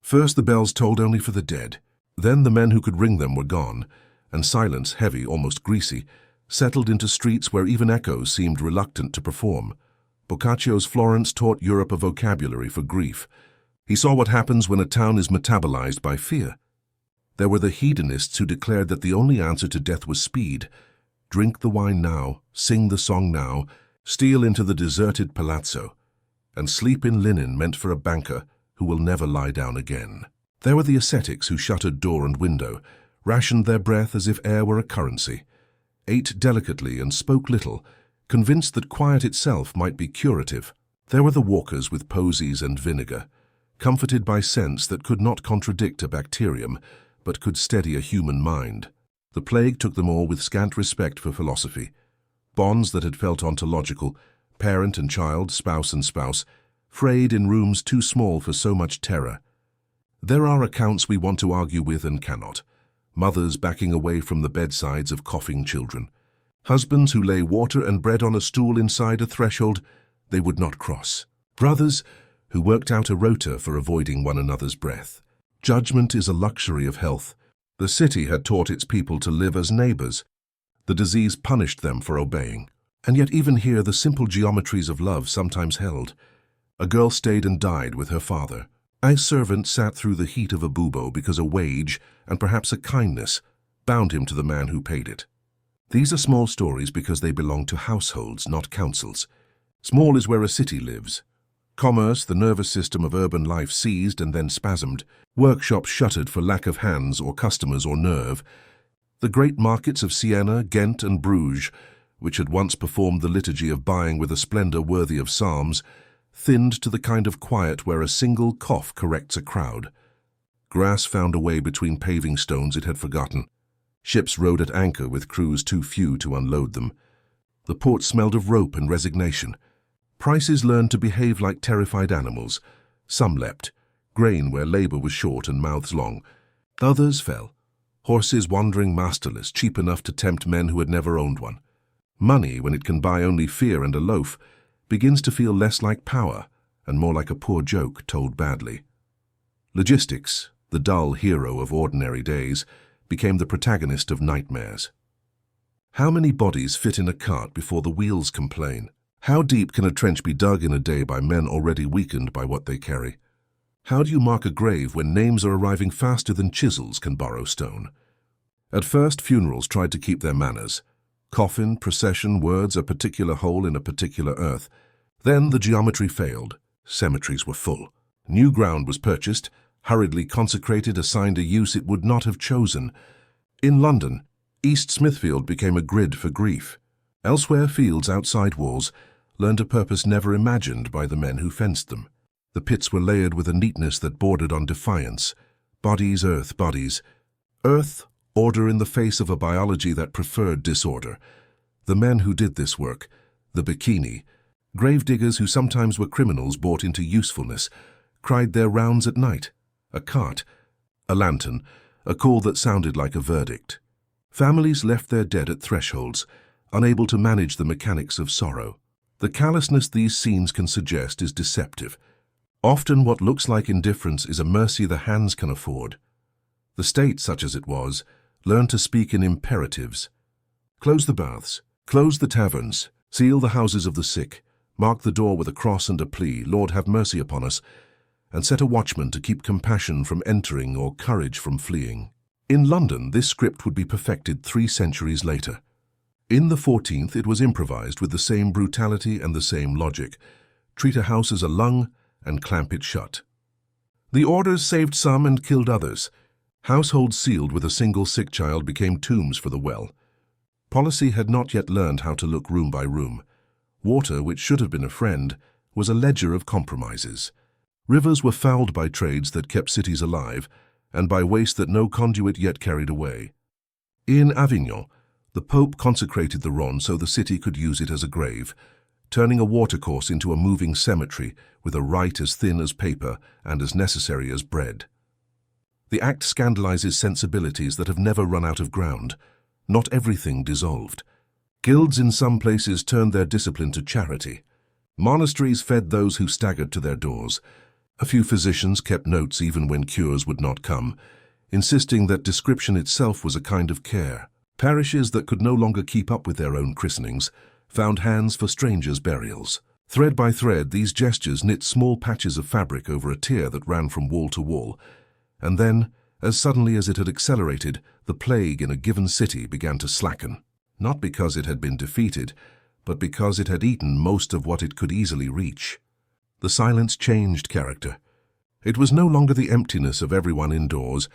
first the bells tolled only for the dead. Then the men who could ring them were gone, and silence, heavy, almost greasy, settled into streets where even echoes seemed reluctant to perform. Boccaccio's Florence taught Europe a vocabulary for grief. He saw what happens when a town is metabolized by fear. There were the hedonists who declared that the only answer to death was speed. Drink the wine now, sing the song now, steal into the deserted palazzo, and sleep in linen meant for a banker who will never lie down again. There were the ascetics who shuttered door and window, rationed their breath as if air were a currency, ate delicately and spoke little, convinced that quiet itself might be curative. There were the walkers with posies and vinegar, comforted by scents that could not contradict a bacterium, but could steady a human mind. The plague took them all with scant respect for philosophy. Bonds that had felt ontological, parent and child, spouse and spouse, frayed in rooms too small for so much terror. There are accounts we want to argue with and cannot. Mothers backing away from the bedsides of coughing children. Husbands who lay water and bread on a stool inside a threshold they would not cross. Brothers who worked out a rota for avoiding one another's breath. Judgment is a luxury of health. The city had taught its people to live as neighbors. The disease punished them for obeying. And yet even here the simple geometries of love sometimes held. A girl stayed and died with her father. A servant sat through the heat of a bubo because a wage, and perhaps a kindness, bound him to the man who paid it. These are small stories because they belong to households, not councils. Small is where a city lives. Commerce, the nervous system of urban life, seized and then spasmed. Workshops shuttered for lack of hands or customers or nerve. The great markets of Siena, Ghent and Bruges, which had once performed the liturgy of buying with a splendor worthy of psalms, thinned to the kind of quiet where a single cough corrects a crowd. Grass found a way between paving stones it had forgotten. Ships rode at anchor with crews too few to unload them. The port smelled of rope and resignation. Prices learned to behave like terrified animals. Some leapt, grain where labor was short and mouths long. Others fell, Horses wandering masterless, cheap enough to tempt men who had never owned one. Money, when it can buy only fear and a loaf, begins to feel less like power and more like a poor joke told badly. Logistics, the dull hero of ordinary days, became the protagonist of nightmares. How many bodies fit in a cart before the wheels complain? How deep can a trench be dug in a day by men already weakened by what they carry? How do you mark a grave when names are arriving faster than chisels can borrow stone? At first, funerals tried to keep their manners. Coffin, procession, words, a particular hole in a particular earth. Then the geometry failed. Cemeteries were full. New ground was purchased, hurriedly consecrated, assigned a use it would not have chosen. In London, East Smithfield became a grid for grief. Elsewhere, fields outside walls learned a purpose never imagined by the men who fenced them. The pits were layered with a neatness that bordered on defiance. Bodies, earth, bodies. Earth, order in the face of a biology that preferred disorder. The men who did this work, the bikini, gravediggers who sometimes were criminals bought into usefulness, cried their rounds at night. A cart, a lantern, a call that sounded like a verdict. Families left their dead at thresholds, unable to manage the mechanics of sorrow. The callousness these scenes can suggest is deceptive. Often what looks like indifference is a mercy the hands can afford. The state, such as it was, learned to speak in imperatives. Close the baths, close the taverns, seal the houses of the sick, mark the door with a cross and a plea, Lord, have mercy upon us, and set a watchman to keep compassion from entering or courage from fleeing. In London, this script would be perfected 3 centuries later. In the 14th, it was improvised with the same brutality and the same logic. Treat a house as a lung and clamp it shut. The orders saved some and killed others. Households sealed with a single sick child became tombs for the well. Policy had not yet learned how to look room by room. Water, which should have been a friend, was a ledger of compromises. Rivers were fouled by trades that kept cities alive, and by waste that no conduit yet carried away. In Avignon, the Pope consecrated the Rhone so the city could use it as a grave, turning a watercourse into a moving cemetery with a rite as thin as paper and as necessary as bread. The act scandalizes sensibilities that have never run out of ground. Not everything dissolved. Guilds in some places turned their discipline to charity. Monasteries fed those who staggered to their doors. A few physicians kept notes even when cures would not come, insisting that description itself was a kind of care. Parishes that could no longer keep up with their own christenings found hands for strangers' burials. Thread by thread, these gestures knit small patches of fabric over a tier that ran from wall to wall. And then, as suddenly as it had accelerated, the plague in a given city began to slacken. Not because it had been defeated, but because it had eaten most of what it could easily reach. The silence changed character. It was no longer the emptiness of everyone indoors.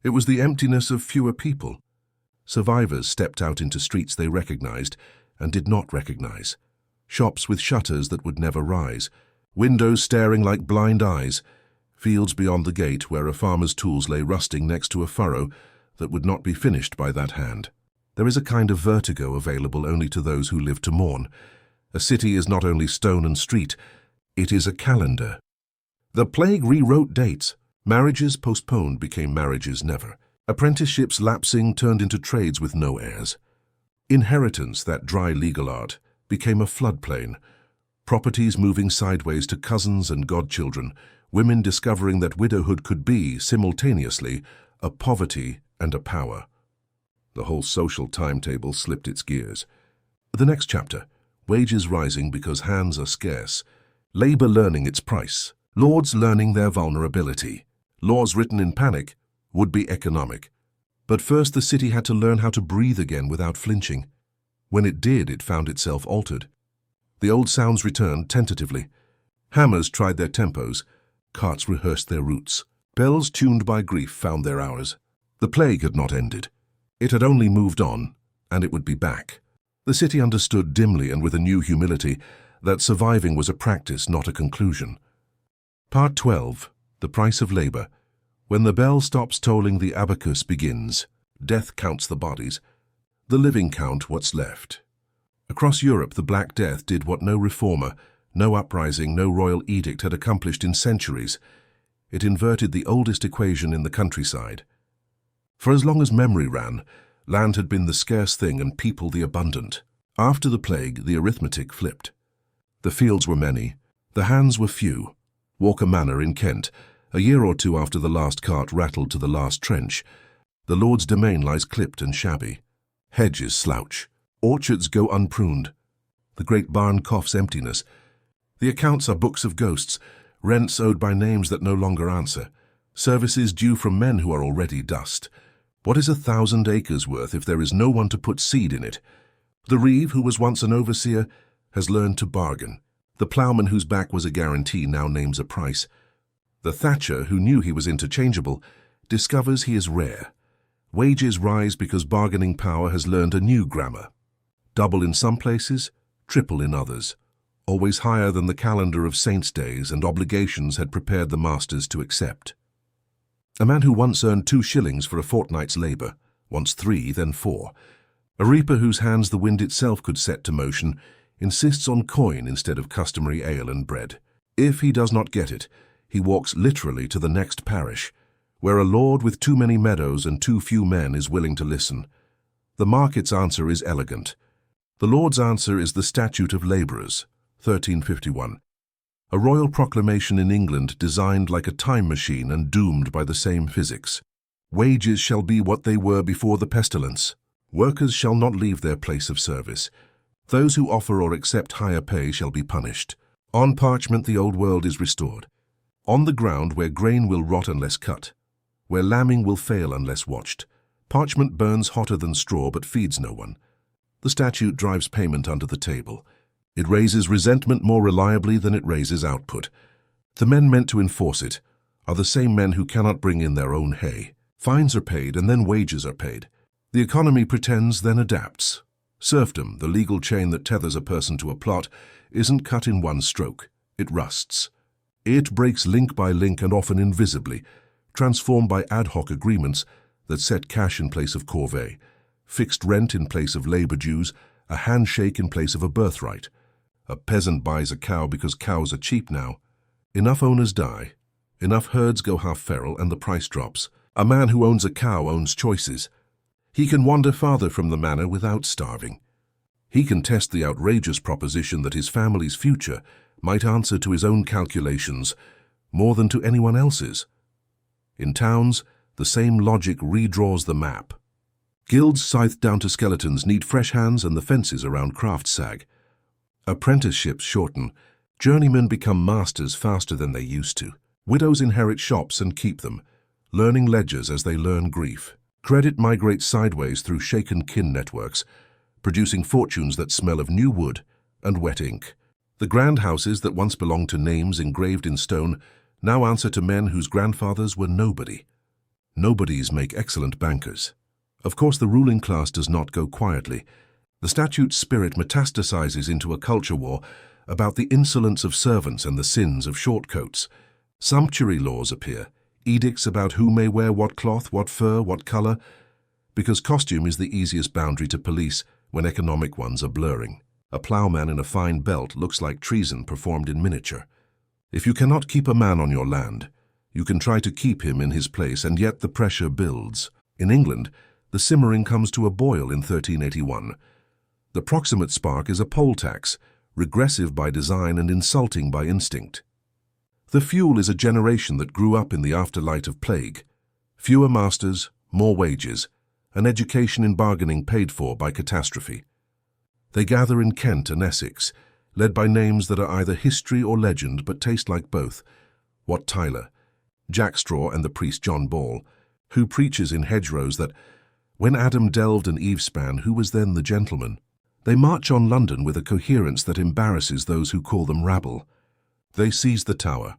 It was the emptiness of fewer people. Survivors stepped out into streets they recognized and did not recognize. Shops with shutters that would never rise. Windows staring like blind eyes. Fields beyond the gate where a farmer's tools lay rusting next to a furrow that would not be finished by that hand. There is a kind of vertigo available only to those who live to mourn. A city is not only stone and street, it is a calendar. The plague rewrote dates. Marriages postponed became marriages never. Apprenticeships lapsing turned into trades with no heirs. Inheritance, that dry legal art, became a floodplain. Properties moving sideways to cousins and godchildren, women discovering that widowhood could be, simultaneously, a poverty and a power. The whole social timetable slipped its gears. The next chapter, wages rising because hands are scarce, labor learning its price, lords learning their vulnerability. Laws written in panic would be economic. But first the city had to learn how to breathe again without flinching. When it did, it found itself altered. The old sounds returned tentatively. Hammers tried their tempos. Carts rehearsed their routes. Bells tuned by grief found their hours. The plague had not ended. It had only moved on, and it would be back. The city understood dimly and with a new humility that surviving was a practice, not a conclusion. Part 12. The Price of Labor. When the bell stops tolling, the abacus begins. Death counts the bodies. The living count what's left. Across Europe, the Black Death did what no reformer, no uprising, no royal edict had accomplished in centuries. It inverted the oldest equation in the countryside. For as long as memory ran, land had been the scarce thing and people the abundant. After the plague, the arithmetic flipped. The fields were many, the hands were few. Walker Manor in Kent, a year or two after the last cart rattled to the last trench, the Lord's domain lies clipped and shabby. Hedges slouch, orchards go unpruned. The great barn coughs emptiness. The accounts are books of ghosts, rents owed by names that no longer answer, services due from men who are already dust. What is 1,000 acres worth if there is no one to put seed in it? The reeve, who was once an overseer, has learned to bargain. The ploughman whose back was a guarantee now names a price. The thatcher, who knew he was interchangeable, discovers he is rare. Wages rise because bargaining power has learned a new grammar. Double in some places, triple in others. Always higher than the calendar of saints' days and obligations had prepared the masters to accept. A man who once earned 2 shillings for a fortnight's labour, once 3, then 4. A reaper whose hands the wind itself could set to motion, insists on coin instead of customary ale and bread. If he does not get it, he walks literally to the next parish, where a lord with too many meadows and too few men is willing to listen. The market's answer is elegant. The Lord's answer is the Statute of Labourers, 1351. A royal proclamation in England designed like a time machine and doomed by the same physics. Wages shall be what they were before the pestilence. Workers shall not leave their place of service. Those who offer or accept higher pay shall be punished. On parchment the old world is restored. On the ground where grain will rot unless cut, where lambing will fail unless watched, parchment burns hotter than straw but feeds no one. The statute drives payment under the table. It raises resentment more reliably than it raises output. The men meant to enforce it are the same men who cannot bring in their own hay. Fines are paid and then wages are paid. The economy pretends, then adapts. Serfdom, the legal chain that tethers a person to a plot, isn't cut in one stroke. It rusts. It breaks link by link and often invisibly, transformed by ad hoc agreements that set cash in place of corvée, fixed rent in place of labor dues, a handshake in place of a birthright. A peasant buys a cow because cows are cheap now. Enough owners die. Enough herds go half feral and the price drops. A man who owns a cow owns choices. He can wander farther from the manor without starving. He can test the outrageous proposition that his family's future might answer to his own calculations more than to anyone else's. In towns, the same logic redraws the map. Guilds scythed down to skeletons need fresh hands and the fences around crafts sag. Apprenticeships shorten. Journeymen become masters faster than they used to. Widows inherit shops and keep them, learning ledgers as they learn grief. Credit migrates sideways through shaken kin networks, producing fortunes that smell of new wood and wet ink. The grand houses that once belonged to names engraved in stone now answer to men whose grandfathers were nobody. Nobodies make excellent bankers. Of course, the ruling class does not go quietly. The statute's spirit metastasizes into a culture war about the insolence of servants and the sins of shortcoats. Sumptuary laws appear, edicts about who may wear what cloth, what fur, what color, because costume is the easiest boundary to police when economic ones are blurring. A ploughman in a fine belt looks like treason performed in miniature. If you cannot keep a man on your land, you can try to keep him in his place, and yet the pressure builds. In England, the simmering comes to a boil in 1381. The proximate spark is a poll tax, regressive by design and insulting by instinct. The fuel is a generation that grew up in the afterlight of plague. Fewer masters, more wages, an education in bargaining paid for by catastrophe. They gather in Kent and Essex, led by names that are either history or legend but taste like both. Wat Tyler, Jack Straw and the priest John Ball, who preaches in hedgerows that when Adam delved and Eve span, who was then the gentleman? They march on London with a coherence that embarrasses those who call them rabble. They seize the Tower.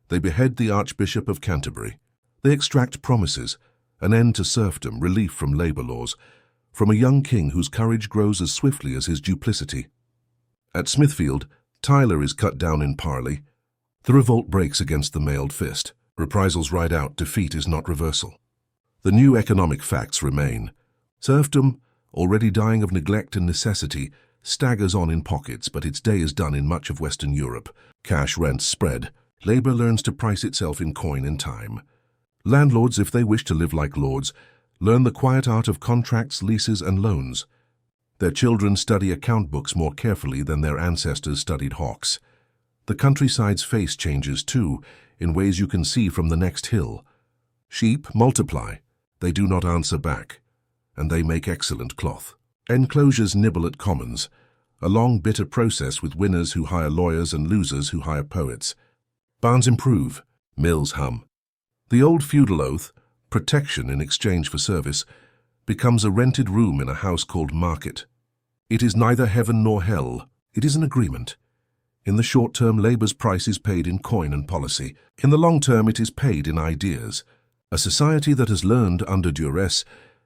They behead the Archbishop of Canterbury. They extract promises, an end to serfdom, relief from labour laws, from a young king whose courage grows as swiftly as his duplicity. At Smithfield, Tyler is cut down in parley. The revolt breaks against the mailed fist. Reprisals ride out, defeat is not reversal. The new economic facts remain. Serfdom, already dying of neglect and necessity, staggers on in pockets, but its day is done in much of Western Europe. Cash rents spread. Labour learns to price itself in coin and time. Landlords, if they wish to live like lords, learn the quiet art of contracts, leases, and loans. Their children study account books more carefully than their ancestors studied hawks. The countryside's face changes too, in ways you can see from the next hill. Sheep multiply, they do not answer back, and they make excellent cloth. Enclosures nibble at commons, a long bitter process with winners who hire lawyers and losers who hire poets. Barns improve, mills hum. The old feudal oath, protection in exchange for service, becomes a rented room in a house called market. It is neither heaven nor hell, it is an agreement. In the short term, labor's price is paid in coin and policy. In the long term, it is paid in ideas. A society that has learned under duress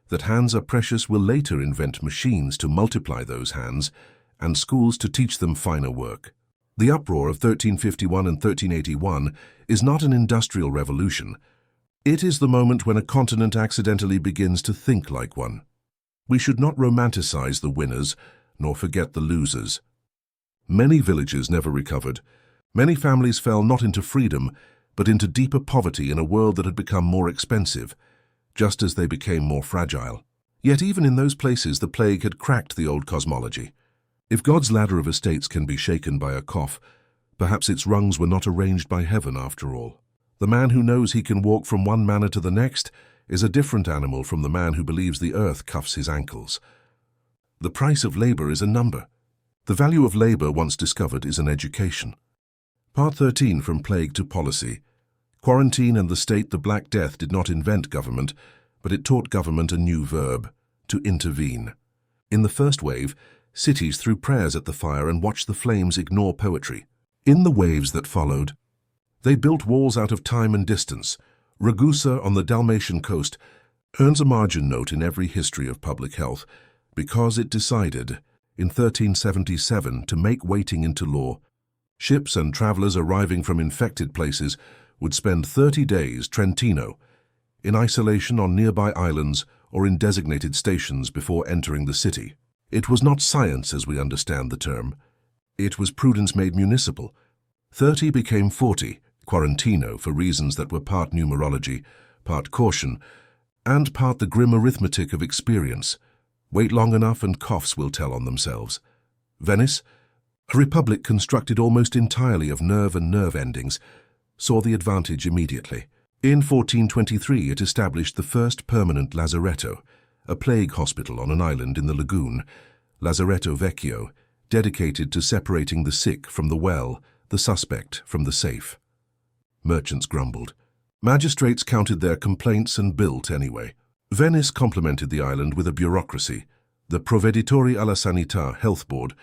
that hands are precious will later invent machines to multiply those hands and schools to teach them finer work. The uproar of 1351 and 1381 is not an industrial revolution. It is the moment when a continent accidentally begins to think like one. We should not romanticize the winners, nor forget the losers. Many villages never recovered. Many families fell not into freedom, but into deeper poverty in a world that had become more expensive, just as they became more fragile. Yet even in those places the plague had cracked the old cosmology. If God's ladder of estates can be shaken by a cough, perhaps its rungs were not arranged by heaven after all. The man who knows he can walk from one manor to the next is a different animal from the man who believes the earth cuffs his ankles. The price of labor is a number. The value of labor, once discovered, is an education. Part 13, From Plague to Policy. Quarantine and the State. The Black Death did not invent government, but it taught government a new verb, to intervene. In the first wave, cities threw prayers at the fire and watched the flames ignore poetry. In the waves that followed, they built walls out of time and distance. Ragusa on the Dalmatian coast earns a margin note in every history of public health because it decided, in 1377, to make waiting into law. Ships and travelers arriving from infected places would spend 30 days, Trentino, in isolation on nearby islands or in designated stations before entering the city. It was not science as we understand the term. It was prudence made municipal. 30 became 40, Quarantino, for reasons that were part numerology, part caution, and part the grim arithmetic of experience. Wait long enough and coughs will tell on themselves. Venice, a republic constructed almost entirely of nerve and nerve endings, saw the advantage immediately. In 1423 it established the first permanent lazaretto, a plague hospital on an island in the lagoon, Lazaretto Vecchio, dedicated to separating the sick from the well, the suspect from the safe. Merchants grumbled. Magistrates counted their complaints and built anyway. Venice complemented the island with a bureaucracy, the Provveditori alla Sanità Health Board,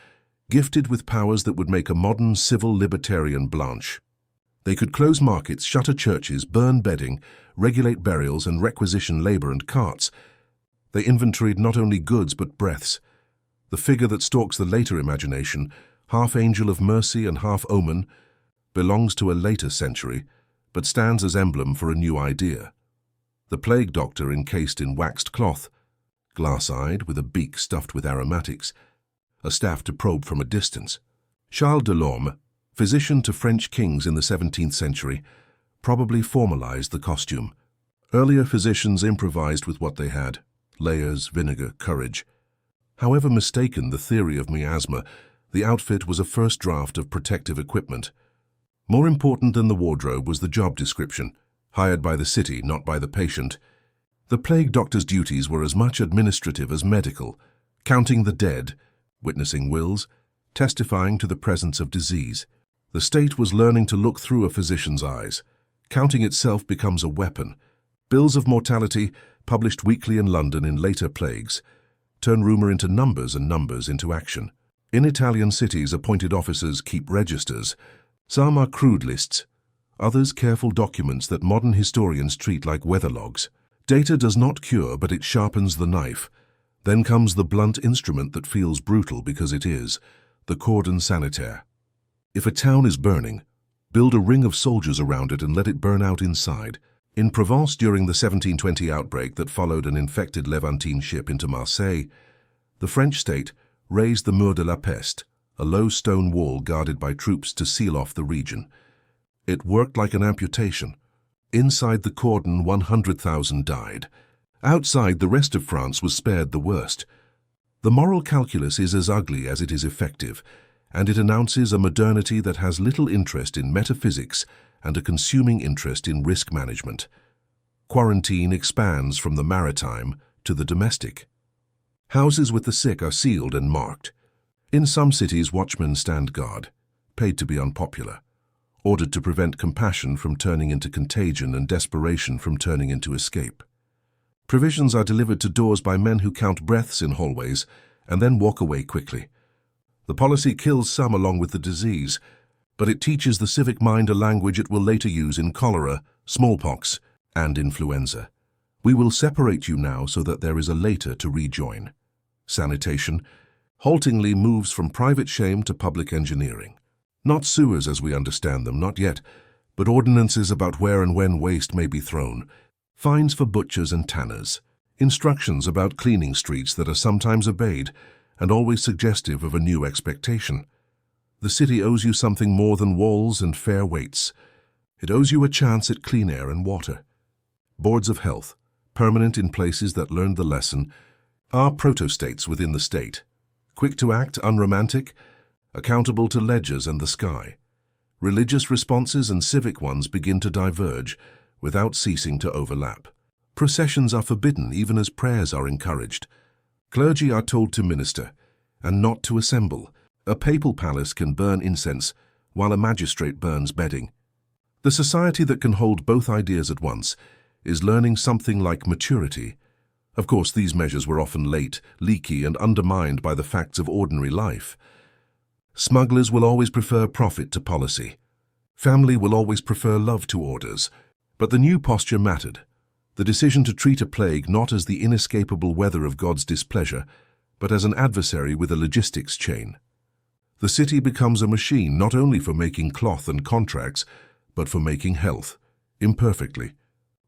gifted with powers that would make a modern civil libertarian Blanche. They could close markets, shutter churches, burn bedding, regulate burials, and requisition labor and carts. They inventoried not only goods but breaths. The figure that stalks the later imagination, half angel of mercy and half omen, belongs to a later century, but stands as emblem for a new idea. The plague doctor encased in waxed cloth, glass-eyed with a beak stuffed with aromatics, a staff to probe from a distance. Charles Delorme, physician to French kings in the 17th century, probably formalized the costume. Earlier physicians improvised with what they had: layers, vinegar, courage. However mistaken the theory of miasma, the outfit was a first draft of protective equipment. More important than the wardrobe was the job description, hired by the city, not by the patient. The plague doctor's duties were as much administrative as medical, counting the dead, witnessing wills, testifying to the presence of disease. The state was learning to look through a physician's eyes. Counting itself becomes a weapon. Bills of mortality, published weekly in London in later plagues, turn rumor into numbers and numbers into action. In Italian cities, appointed officers keep registers. Some are crude lists, others careful documents that modern historians treat like weather logs. Data does not cure, but it sharpens the knife. Then comes the blunt instrument that feels brutal because it is, the cordon sanitaire. If a town is burning, build a ring of soldiers around it and let it burn out inside. In Provence, during the 1720 outbreak that followed an infected Levantine ship into Marseille, the French state raised the Mur de la Peste, a low stone wall guarded by troops to seal off the region. It worked like an amputation. Inside the cordon, 100,000 died, Outside, the rest of France was spared the worst. The moral calculus is as ugly as it is effective, and it announces a modernity that has little interest in metaphysics and a consuming interest in risk management. Quarantine expands from the maritime to the domestic. Houses with the sick are sealed and marked. In some cities, watchmen stand guard, paid to be unpopular, ordered to prevent compassion from turning into contagion and desperation from turning into escape. Provisions are delivered to doors by men who count breaths in hallways and then walk away quickly. The policy kills some along with the disease, but it teaches the civic mind a language it will later use in cholera, smallpox, and influenza. We will separate you now so that there is a later to rejoin. Sanitation haltingly moves from private shame to public engineering. Not sewers as we understand them, not yet, but ordinances about where and when waste may be thrown, fines for butchers and tanners, instructions about cleaning streets that are sometimes obeyed and always suggestive of a new expectation. The city owes you something more than walls and fair weights. It owes you a chance at clean air and water. Boards of health, permanent in places that learned the lesson, are proto-states within the state, quick to act, unromantic, accountable to ledgers and the sky. Religious responses and civic ones begin to diverge without ceasing to overlap. Processions are forbidden even as prayers are encouraged. Clergy are told to minister and not to assemble. A papal palace can burn incense while a magistrate burns bedding. The society that can hold both ideas at once is learning something like maturity. Of course, these measures were often late, leaky, and undermined by the facts of ordinary life. Smugglers will always prefer profit to policy. Family will always prefer love to orders. But the new posture mattered. The decision to treat a plague not as the inescapable weather of God's displeasure, but as an adversary with a logistics chain. The city becomes a machine not only for making cloth and contracts, but for making health, imperfectly,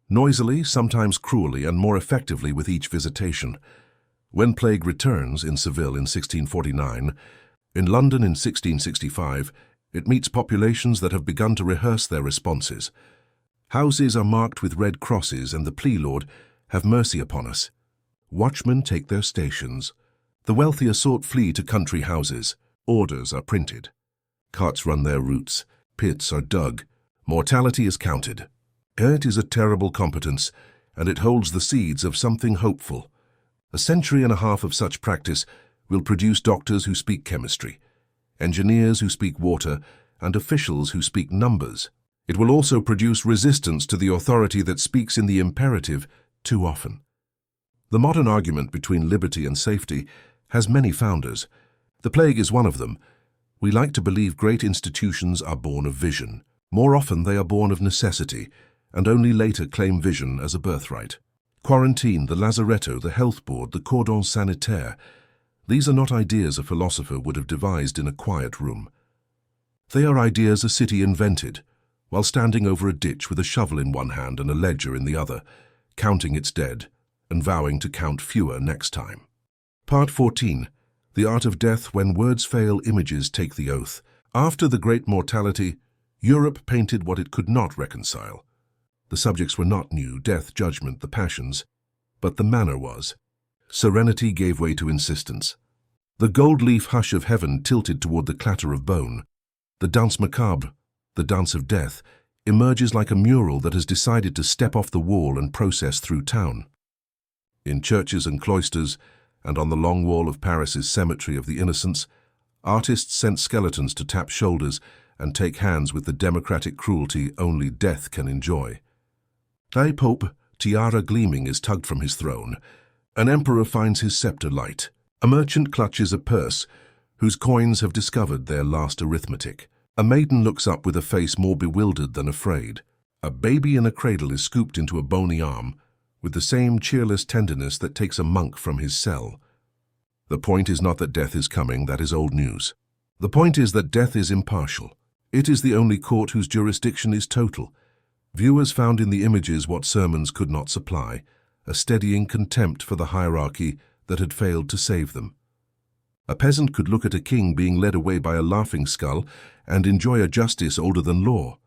noisily, sometimes cruelly, and more effectively with each visitation. When plague returns in Seville in 1649, in London in 1665, it meets populations that have begun to rehearse their responses. Houses are marked with red crosses and the plea, "Lord, have mercy upon us." Watchmen take their stations. The wealthier sort flee to country houses. Orders are printed. Carts run their routes. Pits are dug. Mortality is counted. It is a terrible competence, and it holds the seeds of something hopeful. A century and a half of such practice will produce doctors who speak chemistry, engineers who speak water, and officials who speak numbers. It will also produce resistance to the authority that speaks in the imperative too often. The modern argument between liberty and safety has many founders. The plague is one of them. We like to believe great institutions are born of vision. More often they are born of necessity, and only later claim vision as a birthright. Quarantine, the lazaretto, the health board, the cordon sanitaire. These are not ideas a philosopher would have devised in a quiet room. They are ideas a city invented, while standing over a ditch with a shovel in one hand and a ledger in the other, counting its dead and vowing to count fewer next time. Part 14. The Art of Death. When words fail, images take the oath. After the great mortality, Europe painted what it could not reconcile. The subjects were not new, death, judgment, the passions, but the manner was. Serenity gave way to insistence. The gold-leaf hush of heaven tilted toward the clatter of bone. The danse macabre, the dance of death, emerges like a mural that has decided to step off the wall and process through town. In churches and cloisters, and on the long wall of Paris's Cemetery of the Innocents, artists sent skeletons to tap shoulders and take hands with the democratic cruelty only death can enjoy. A pope, tiara gleaming, is tugged from his throne. An emperor finds his scepter light. A merchant clutches a purse whose coins have discovered their last arithmetic. A maiden looks up with a face more bewildered than afraid. A baby in a cradle is scooped into a bony arm with the same cheerless tenderness that takes a monk from his cell. The point is not that death is coming, that is old news. The point is that death is impartial. It is the only court whose jurisdiction is total. Viewers found in the images what sermons could not supply, a steadying contempt for the hierarchy that had failed to save them. A peasant could look at a king being led away by a laughing skull and enjoy a justice older than law.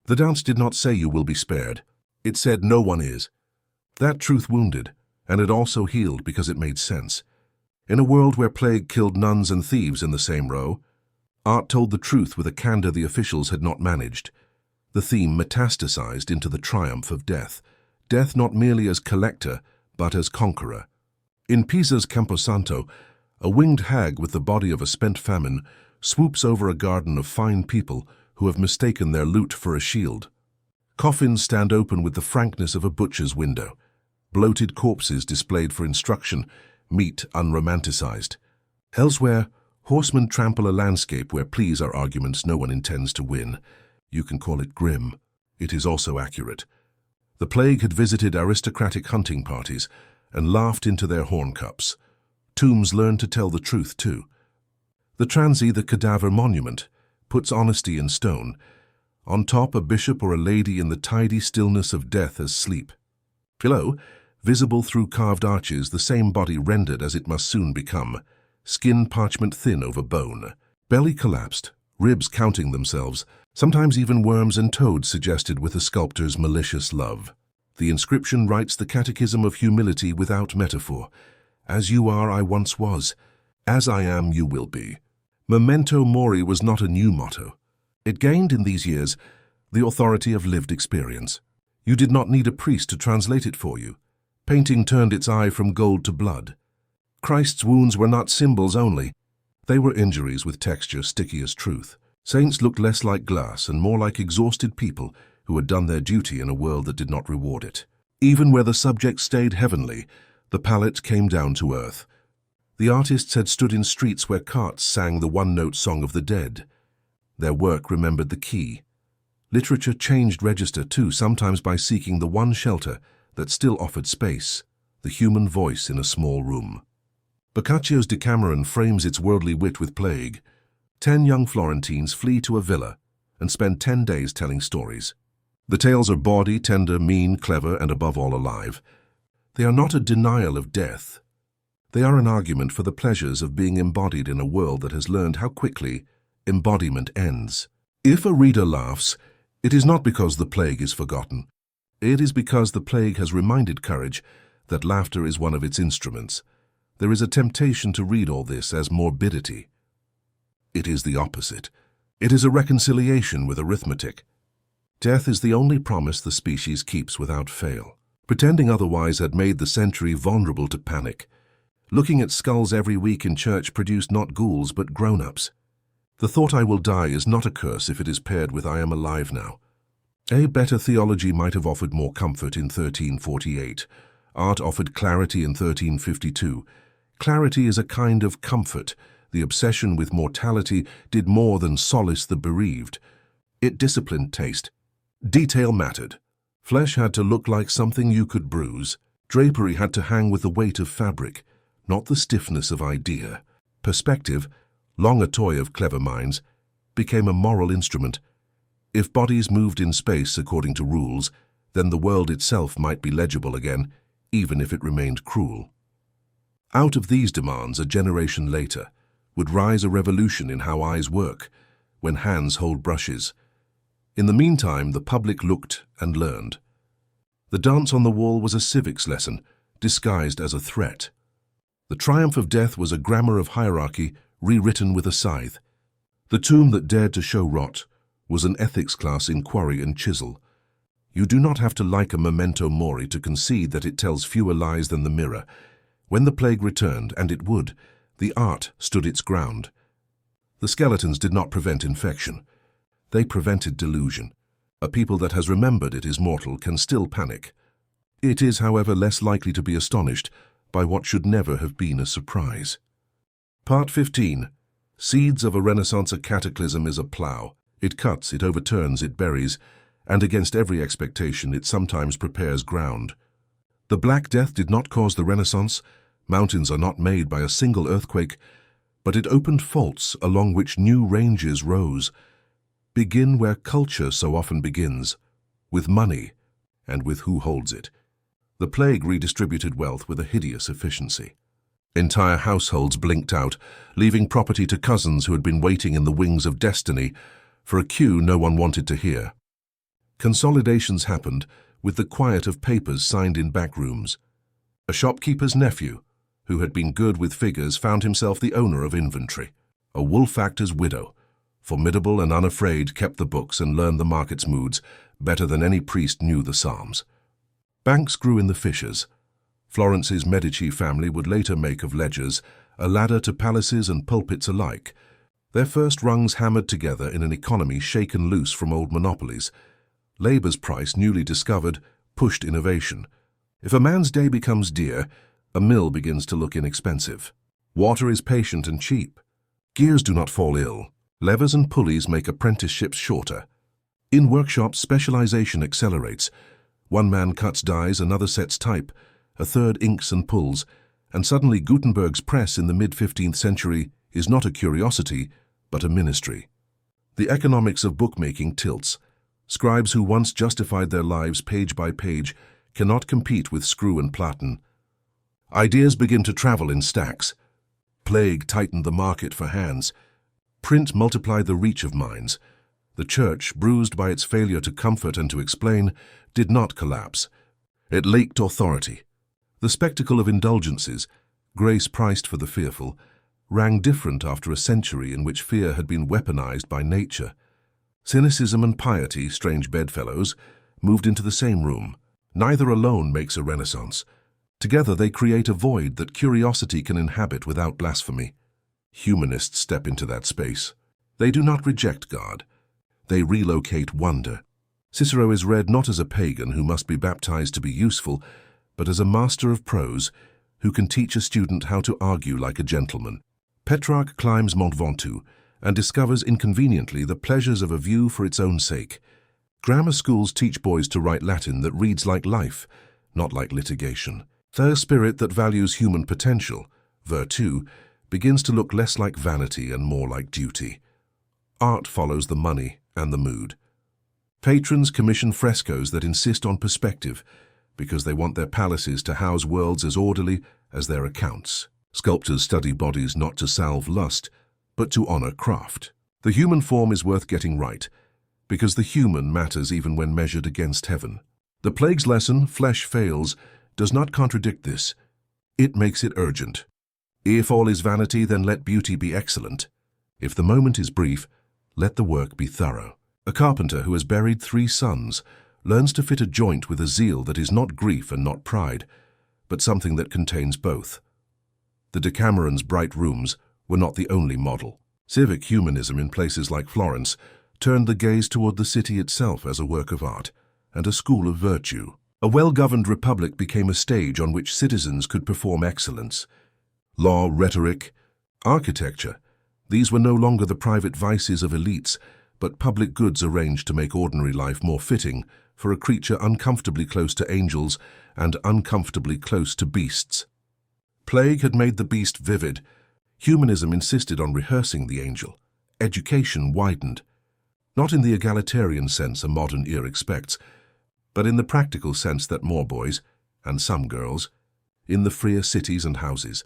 The dance did not say you will be spared. It said no one is. That truth wounded. and it also healed because it made sense. In a world where plague killed nuns and thieves in the same row, art told the truth with a candor the officials had not managed. The theme metastasized into the triumph of death. Death not merely as collector, but as conqueror. In Pisa's Camposanto, a winged hag with the body of a spent famine swoops over a garden of fine people who have mistaken their loot for a shield. Coffins stand open with the frankness of a butcher's window. Bloated corpses displayed for instruction, meat unromanticized. Elsewhere, horsemen trample a landscape where pleas are arguments no one intends to win. You can call it grim. It is also accurate. The plague had visited aristocratic hunting parties and laughed into their horn cups. Tombs learned to tell the truth too. The transi, the cadaver monument, puts honesty in stone. On top, a bishop or a lady in the tidy stillness of death as sleep. Below, visible through carved arches, the same body rendered as it must soon become, skin parchment thin over bone, belly collapsed, ribs counting themselves, sometimes even worms and toads suggested with a sculptor's malicious love. The inscription writes the catechism of humility without metaphor. As you are, I once was. As I am, you will be. Memento mori was not a new motto. It gained in these years the authority of lived experience. You did not need a priest to translate it for you. Painting turned its eye from gold to blood. Christ's wounds were not symbols only. They were injuries with texture sticky as truth. Saints looked less like glass and more like exhausted people who had done their duty in a world that did not reward it. Even where the subject stayed heavenly, the palette came down to earth. The artists had stood in streets where carts sang the one-note song of the dead. Their work remembered the key. Literature changed register too, sometimes by seeking the one shelter that still offered space, the human voice in a small room. Boccaccio's Decameron frames its worldly wit with plague. 10 young Florentines flee to a villa and spend 10 days telling stories. The tales are bawdy, tender, mean, clever, and above all alive. They are not a denial of death. They are an argument for the pleasures of being embodied in a world that has learned how quickly embodiment ends. If a reader laughs, it is not because the plague is forgotten. It is because the plague has reminded courage that laughter is one of its instruments. There is a temptation to read all this as morbidity. It is the opposite. It is a reconciliation with arithmetic. Death is the only promise the species keeps without fail. Pretending otherwise had made the century vulnerable to panic. Looking at skulls every week in church produced not ghouls but grown-ups. The thought I will die is not a curse if it is paired with I am alive now. A better theology might have offered more comfort in 1348. Art offered clarity in 1352. Clarity is a kind of comfort. The obsession with mortality did more than solace the bereaved. It disciplined taste. Detail mattered. Flesh had to look like something you could bruise. Drapery had to hang with the weight of fabric, not the stiffness of idea. Perspective, long a toy of clever minds, became a moral instrument. If bodies moved in space according to rules, then the world itself might be legible again, even if it remained cruel. Out of these demands, a generation later, would rise a revolution in how eyes work, when hands hold brushes. In the meantime, the public looked and learned. The dance on the wall was a civics lesson, disguised as a threat. The triumph of death was a grammar of hierarchy, rewritten with a scythe. The tomb that dared to show rot was an ethics class in quarry and chisel. You do not have to like a memento mori to concede that it tells fewer lies than the mirror. When the plague returned, and it would, the art stood its ground. The skeletons did not prevent infection. They prevented delusion. A people that has remembered it is mortal can still panic. It is, however, less likely to be astonished by what should never have been a surprise. Part 15. Seeds of a Renaissance. A cataclysm is a plough. It cuts, it overturns, it buries, and against every expectation it sometimes prepares ground. The Black Death did not cause the Renaissance. Mountains are not made by a single earthquake, but it opened faults along which new ranges rose. Begin where culture so often begins, with money and with who holds it. The plague redistributed wealth with a hideous efficiency. Entire households blinked out, leaving property to cousins who had been waiting in the wings of destiny for a cue no one wanted to hear. Consolidations happened with the quiet of papers signed in back rooms. A shopkeeper's nephew, who had been good with figures, found himself the owner of inventory. A wool-factor's widow, formidable and unafraid, kept the books and learned the market's moods better than any priest knew the Psalms. Banks grew in the fissures. Florence's Medici family would later make of ledgers a ladder to palaces and pulpits alike, their first rungs hammered together in an economy shaken loose from old monopolies. Labour's price, newly discovered, pushed innovation. If a man's day becomes dear, a mill begins to look inexpensive. Water is patient and cheap. Gears do not fall ill. Levers and pulleys make apprenticeships shorter. In workshops, specialization accelerates. One man cuts dies, another sets type, a third inks and pulls, and suddenly Gutenberg's press in the mid-15th century is not a curiosity, but a ministry. The economics of bookmaking tilts. Scribes who once justified their lives page by page cannot compete with Screw and Platen. Ideas begin to travel in stacks. Plague tightened the market for hands. Print multiplied the reach of minds. The church, bruised by its failure to comfort and to explain, did not collapse. It lacked authority. The spectacle of indulgences, grace priced for the fearful, rang different after a century in which fear had been weaponized by nature. Cynicism and piety, strange bedfellows, moved into the same room. Neither alone makes a renaissance. Together they create a void that curiosity can inhabit without blasphemy. Humanists step into that space. They do not reject God. They relocate wonder. Cicero is read not as a pagan who must be baptized to be useful, but as a master of prose who can teach a student how to argue like a gentleman. Petrarch climbs Mont Ventoux and discovers inconveniently the pleasures of a view for its own sake. Grammar schools teach boys to write Latin that reads like life, not like litigation. Their spirit that values human potential, virtù, begins to look less like vanity and more like duty. Art follows the money and the mood. Patrons commission frescoes that insist on perspective because they want their palaces to house worlds as orderly as their accounts. Sculptors study bodies not to salve lust, but to honor craft. The human form is worth getting right, because the human matters even when measured against heaven. The plague's lesson, flesh fails, does not contradict this. It makes it urgent. If all is vanity, then let beauty be excellent. If the moment is brief, let the work be thorough. A carpenter who has buried 3 sons learns to fit a joint with a zeal that is not grief and not pride, but something that contains both. The Decameron's bright rooms were not the only model. Civic humanism in places like Florence turned the gaze toward the city itself as a work of art and a school of virtue. A well-governed republic became a stage on which citizens could perform excellence. Law, rhetoric, architecture, these were no longer the private vices of elites, but public goods arranged to make ordinary life more fitting for a creature uncomfortably close to angels and uncomfortably close to beasts. Plague had made the beast vivid. Humanism insisted on rehearsing the angel. Education widened. Not in the egalitarian sense a modern ear expects, but in the practical sense that more boys, and some girls, in the freer cities and houses,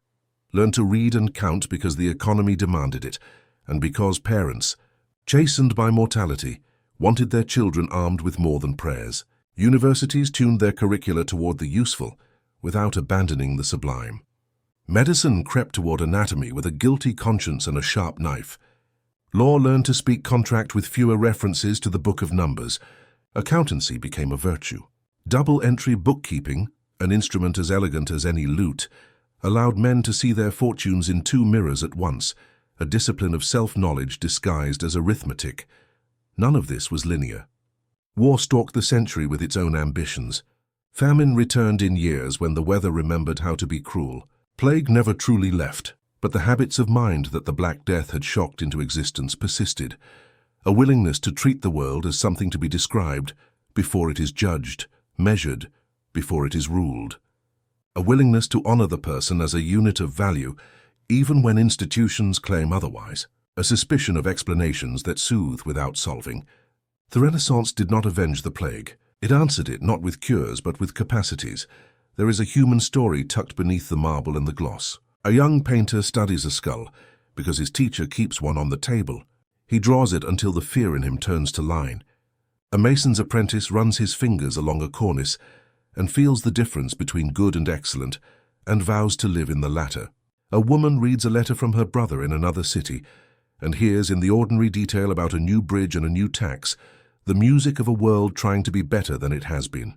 learned to read and count because the economy demanded it, and because parents, chastened by mortality, wanted their children armed with more than prayers. Universities tuned their curricula toward the useful, without abandoning the sublime. Medicine crept toward anatomy with a guilty conscience and a sharp knife. Law learned to speak contract with fewer references to the book of numbers. Accountancy became a virtue. Double-entry bookkeeping, an instrument as elegant as any lute, allowed men to see their fortunes in 2 mirrors at once, a discipline of self-knowledge disguised as arithmetic. None of this was linear. War stalked the century with its own ambitions. Famine returned in years when the weather remembered how to be cruel. Plague never truly left, but the habits of mind that the Black Death had shocked into existence persisted. A willingness to treat the world as something to be described before it is judged, measured before it is ruled. A willingness to honor the person as a unit of value, even when institutions claim otherwise. A suspicion of explanations that soothe without solving. The Renaissance did not avenge the plague. It answered it not with cures but with capacities. There is a human story tucked beneath the marble and the gloss. A young painter studies a skull because his teacher keeps one on the table. He draws it until the fear in him turns to line. A mason's apprentice runs his fingers along a cornice, and feels the difference between good and excellent, and vows to live in the latter. A woman reads a letter from her brother in another city, and hears in the ordinary detail about a new bridge and a new tax the music of a world trying to be better than it has been.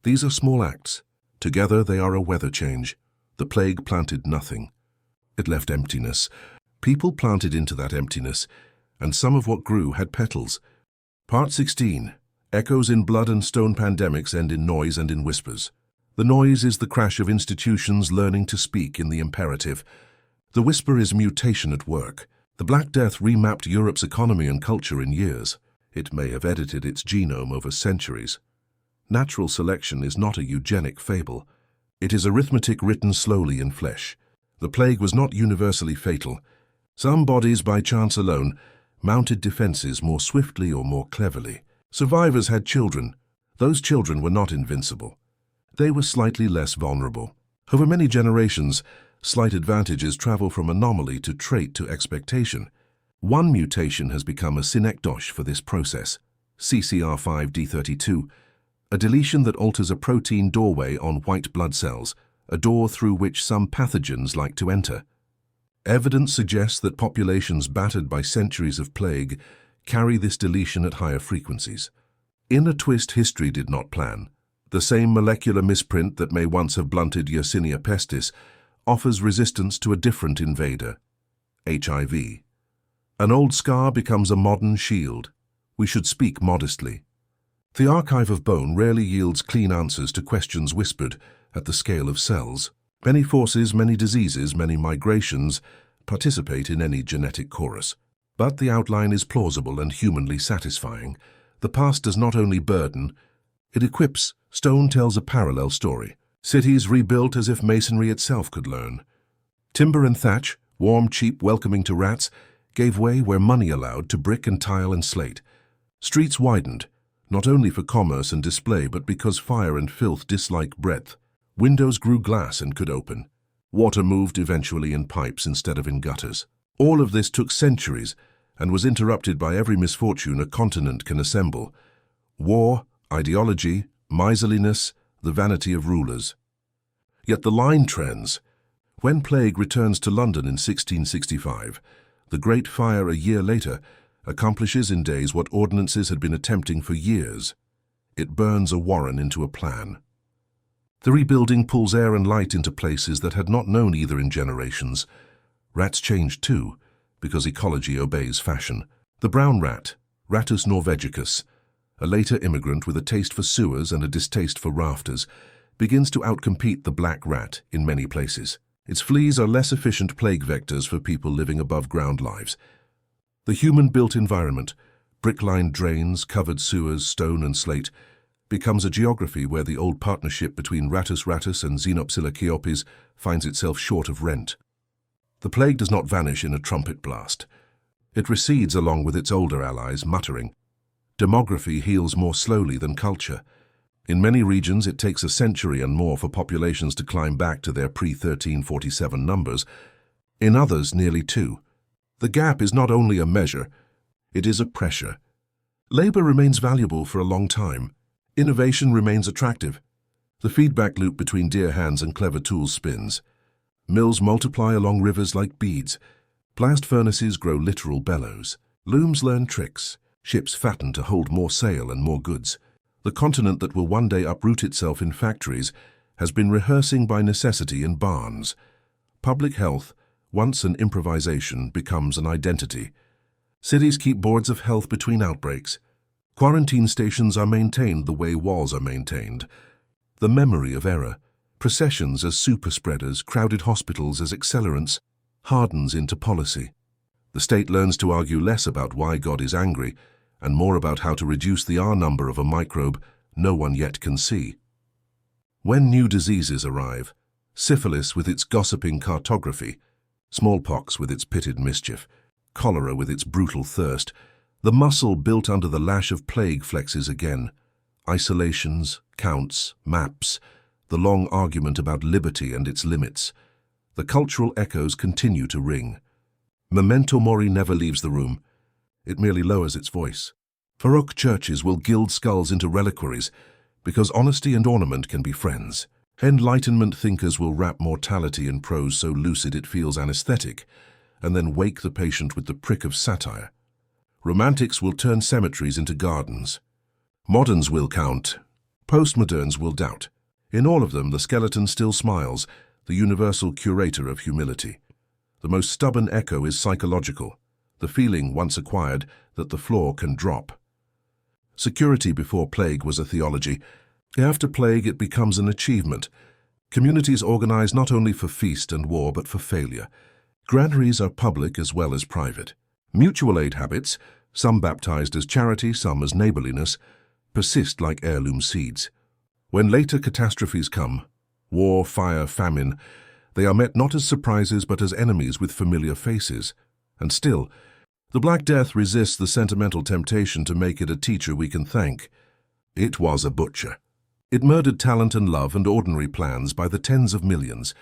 These are small acts. Together they are a weather change. The plague planted nothing. It left emptiness. People planted into that emptiness, and some of what grew had petals. Part 16. Echoes in blood and stone. Pandemics end in noise and in whispers. The noise is the crash of institutions learning to speak in the imperative. The whisper is mutation at work. The Black Death remapped Europe's economy and culture in years. It may have edited its genome over centuries. Natural selection is not a eugenic fable. It is arithmetic written slowly in flesh. The plague was not universally fatal. Some bodies, by chance alone, mounted defenses more swiftly or more cleverly. Survivors had children. Those children were not invincible. They were slightly less vulnerable. Over many generations, slight advantages travel from anomaly to trait to expectation. One mutation has become a synecdoche for this process, CCR5D32, a deletion that alters a protein doorway on white blood cells, a door through which some pathogens like to enter. Evidence suggests that populations battered by centuries of plague carry this deletion at higher frequencies. In a twist history did not plan, the same molecular misprint that may once have blunted Yersinia pestis offers resistance to a different invader, HIV. An old scar becomes a modern shield. We should speak modestly. The archive of bone rarely yields clean answers to questions whispered at the scale of cells. Many forces, many diseases, many migrations participate in any genetic chorus. But the outline is plausible and humanly satisfying. The past does not only burden, it equips. Stone tells a parallel story. Cities rebuilt as if masonry itself could learn. Timber and thatch, warm, cheap, welcoming to rats, gave way where money allowed to brick and tile and slate. Streets widened, not only for commerce and display, but because fire and filth dislike breadth. Windows grew glass and could open. Water moved eventually in pipes instead of in gutters. All of this took centuries and was interrupted by every misfortune a continent can assemble. War, ideology, miserliness, the vanity of rulers. Yet the line trends. When plague returns to London in 1665, the Great Fire a year later accomplishes in days what ordinances had been attempting for years. It burns a warren into a plan. The rebuilding pulls air and light into places that had not known either in generations. Rats changed too, because ecology obeys fashion. The brown rat, Rattus norvegicus, a later immigrant with a taste for sewers and a distaste for rafters, begins to outcompete the black rat in many places. Its fleas are less efficient plague vectors for people living above-ground lives. The human-built environment, brick-lined drains, covered sewers, stone and slate, becomes a geography where the old partnership between Rattus rattus and Xenopsilla chiopes finds itself short of rent. The plague does not vanish in a trumpet blast. It recedes along with its older allies, muttering. Demography heals more slowly than culture. In many regions, it takes a century and more for populations to climb back to their pre-1347 numbers. In others, nearly two. The gap is not only a measure, it is a pressure. Labor remains valuable for a long time. Innovation remains attractive. The feedback loop between dear hands and clever tools spins. Mills multiply along rivers like beads. Blast furnaces grow literal bellows. Looms learn tricks. Ships fatten to hold more sail and more goods. The continent that will one day uproot itself in factories has been rehearsing by necessity in barns. Public health, once an improvisation, becomes an identity. Cities keep boards of health between outbreaks. Quarantine stations are maintained the way walls are maintained. The memory of error, processions as superspreaders, crowded hospitals as accelerants, hardens into policy. The state learns to argue less about why God is angry and more about how to reduce the R number of a microbe no one yet can see. When new diseases arrive, syphilis with its gossiping cartography, smallpox with its pitted mischief, cholera with its brutal thirst, the muscle built under the lash of plague flexes again. Isolations, counts, maps, the long argument about liberty and its limits. The cultural echoes continue to ring. Memento mori never leaves the room. It merely lowers its voice. Baroque churches will gild skulls into reliquaries, because honesty and ornament can be friends. Enlightenment thinkers will wrap mortality in prose so lucid it feels anesthetic, and then wake the patient with the prick of satire. Romantics will turn cemeteries into gardens. Moderns will count. Postmoderns will doubt. In all of them, the skeleton still smiles, the universal curator of humility. The most stubborn echo is psychological, the feeling, once acquired, that the floor can drop. Security before plague was a theology. After plague, it becomes an achievement. Communities organize not only for feast and war, but for failure. Granaries are public as well as private. Mutual aid habits, some baptized as charity, some as neighborliness, persist like heirloom seeds. When later catastrophes come, war, fire, famine, they are met not as surprises but as enemies with familiar faces. And still, the Black Death resists the sentimental temptation to make it a teacher we can thank. It was a butcher. It murdered talent and love and ordinary plans by the tens of millions.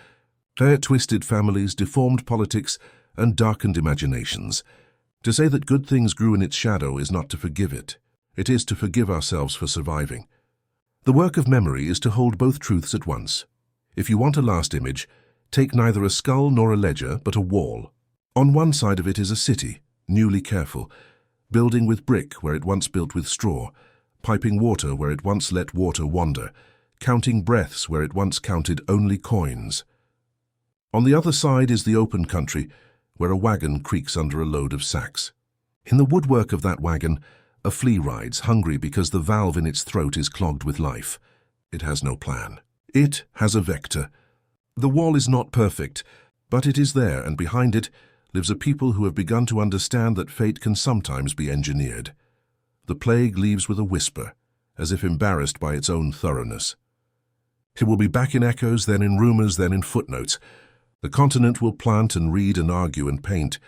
It twisted families, deformed politics, and darkened imaginations. To say that good things grew in its shadow is not to forgive it. It is to forgive ourselves for surviving. The work of memory is to hold both truths at once. If you want a last image, take neither a skull nor a ledger, but a wall. On one side of it is a city, newly careful, building with brick where it once built with straw, piping water where it once let water wander, counting breaths where it once counted only coins. On the other side is the open country, where a wagon creaks under a load of sacks. In the woodwork of that wagon, a flea rides, hungry because the valve in its throat is clogged with life. It has no plan. It has a vector. The wall is not perfect, but it is there, and behind it lives a people who have begun to understand that fate can sometimes be engineered. The plague leaves with a whisper, as if embarrassed by its own thoroughness. It will be back in echoes, then in rumors, then in footnotes. The continent will plant and read and argue and paint.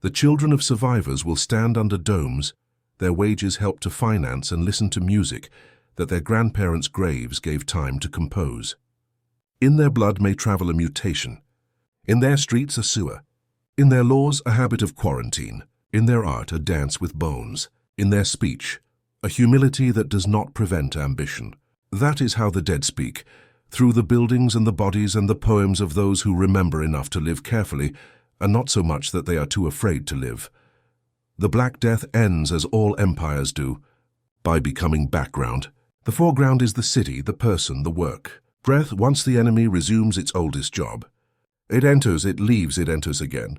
The children of survivors will stand under domes, their wages help to finance and listen to music that their grandparents' graves gave time to compose. In their blood may travel a mutation. In their streets a sewer. In their laws a habit of quarantine. In their art a dance with bones. In their speech a humility that does not prevent ambition. That is how the dead speak, through the buildings and the bodies and the poems of those who remember enough to live carefully, and not so much that they are too afraid to live. The Black Death ends as all empires do, by becoming background. The foreground is the city, the person, the work. Breath, once the enemy, resumes its oldest job. It enters, it leaves, it enters again.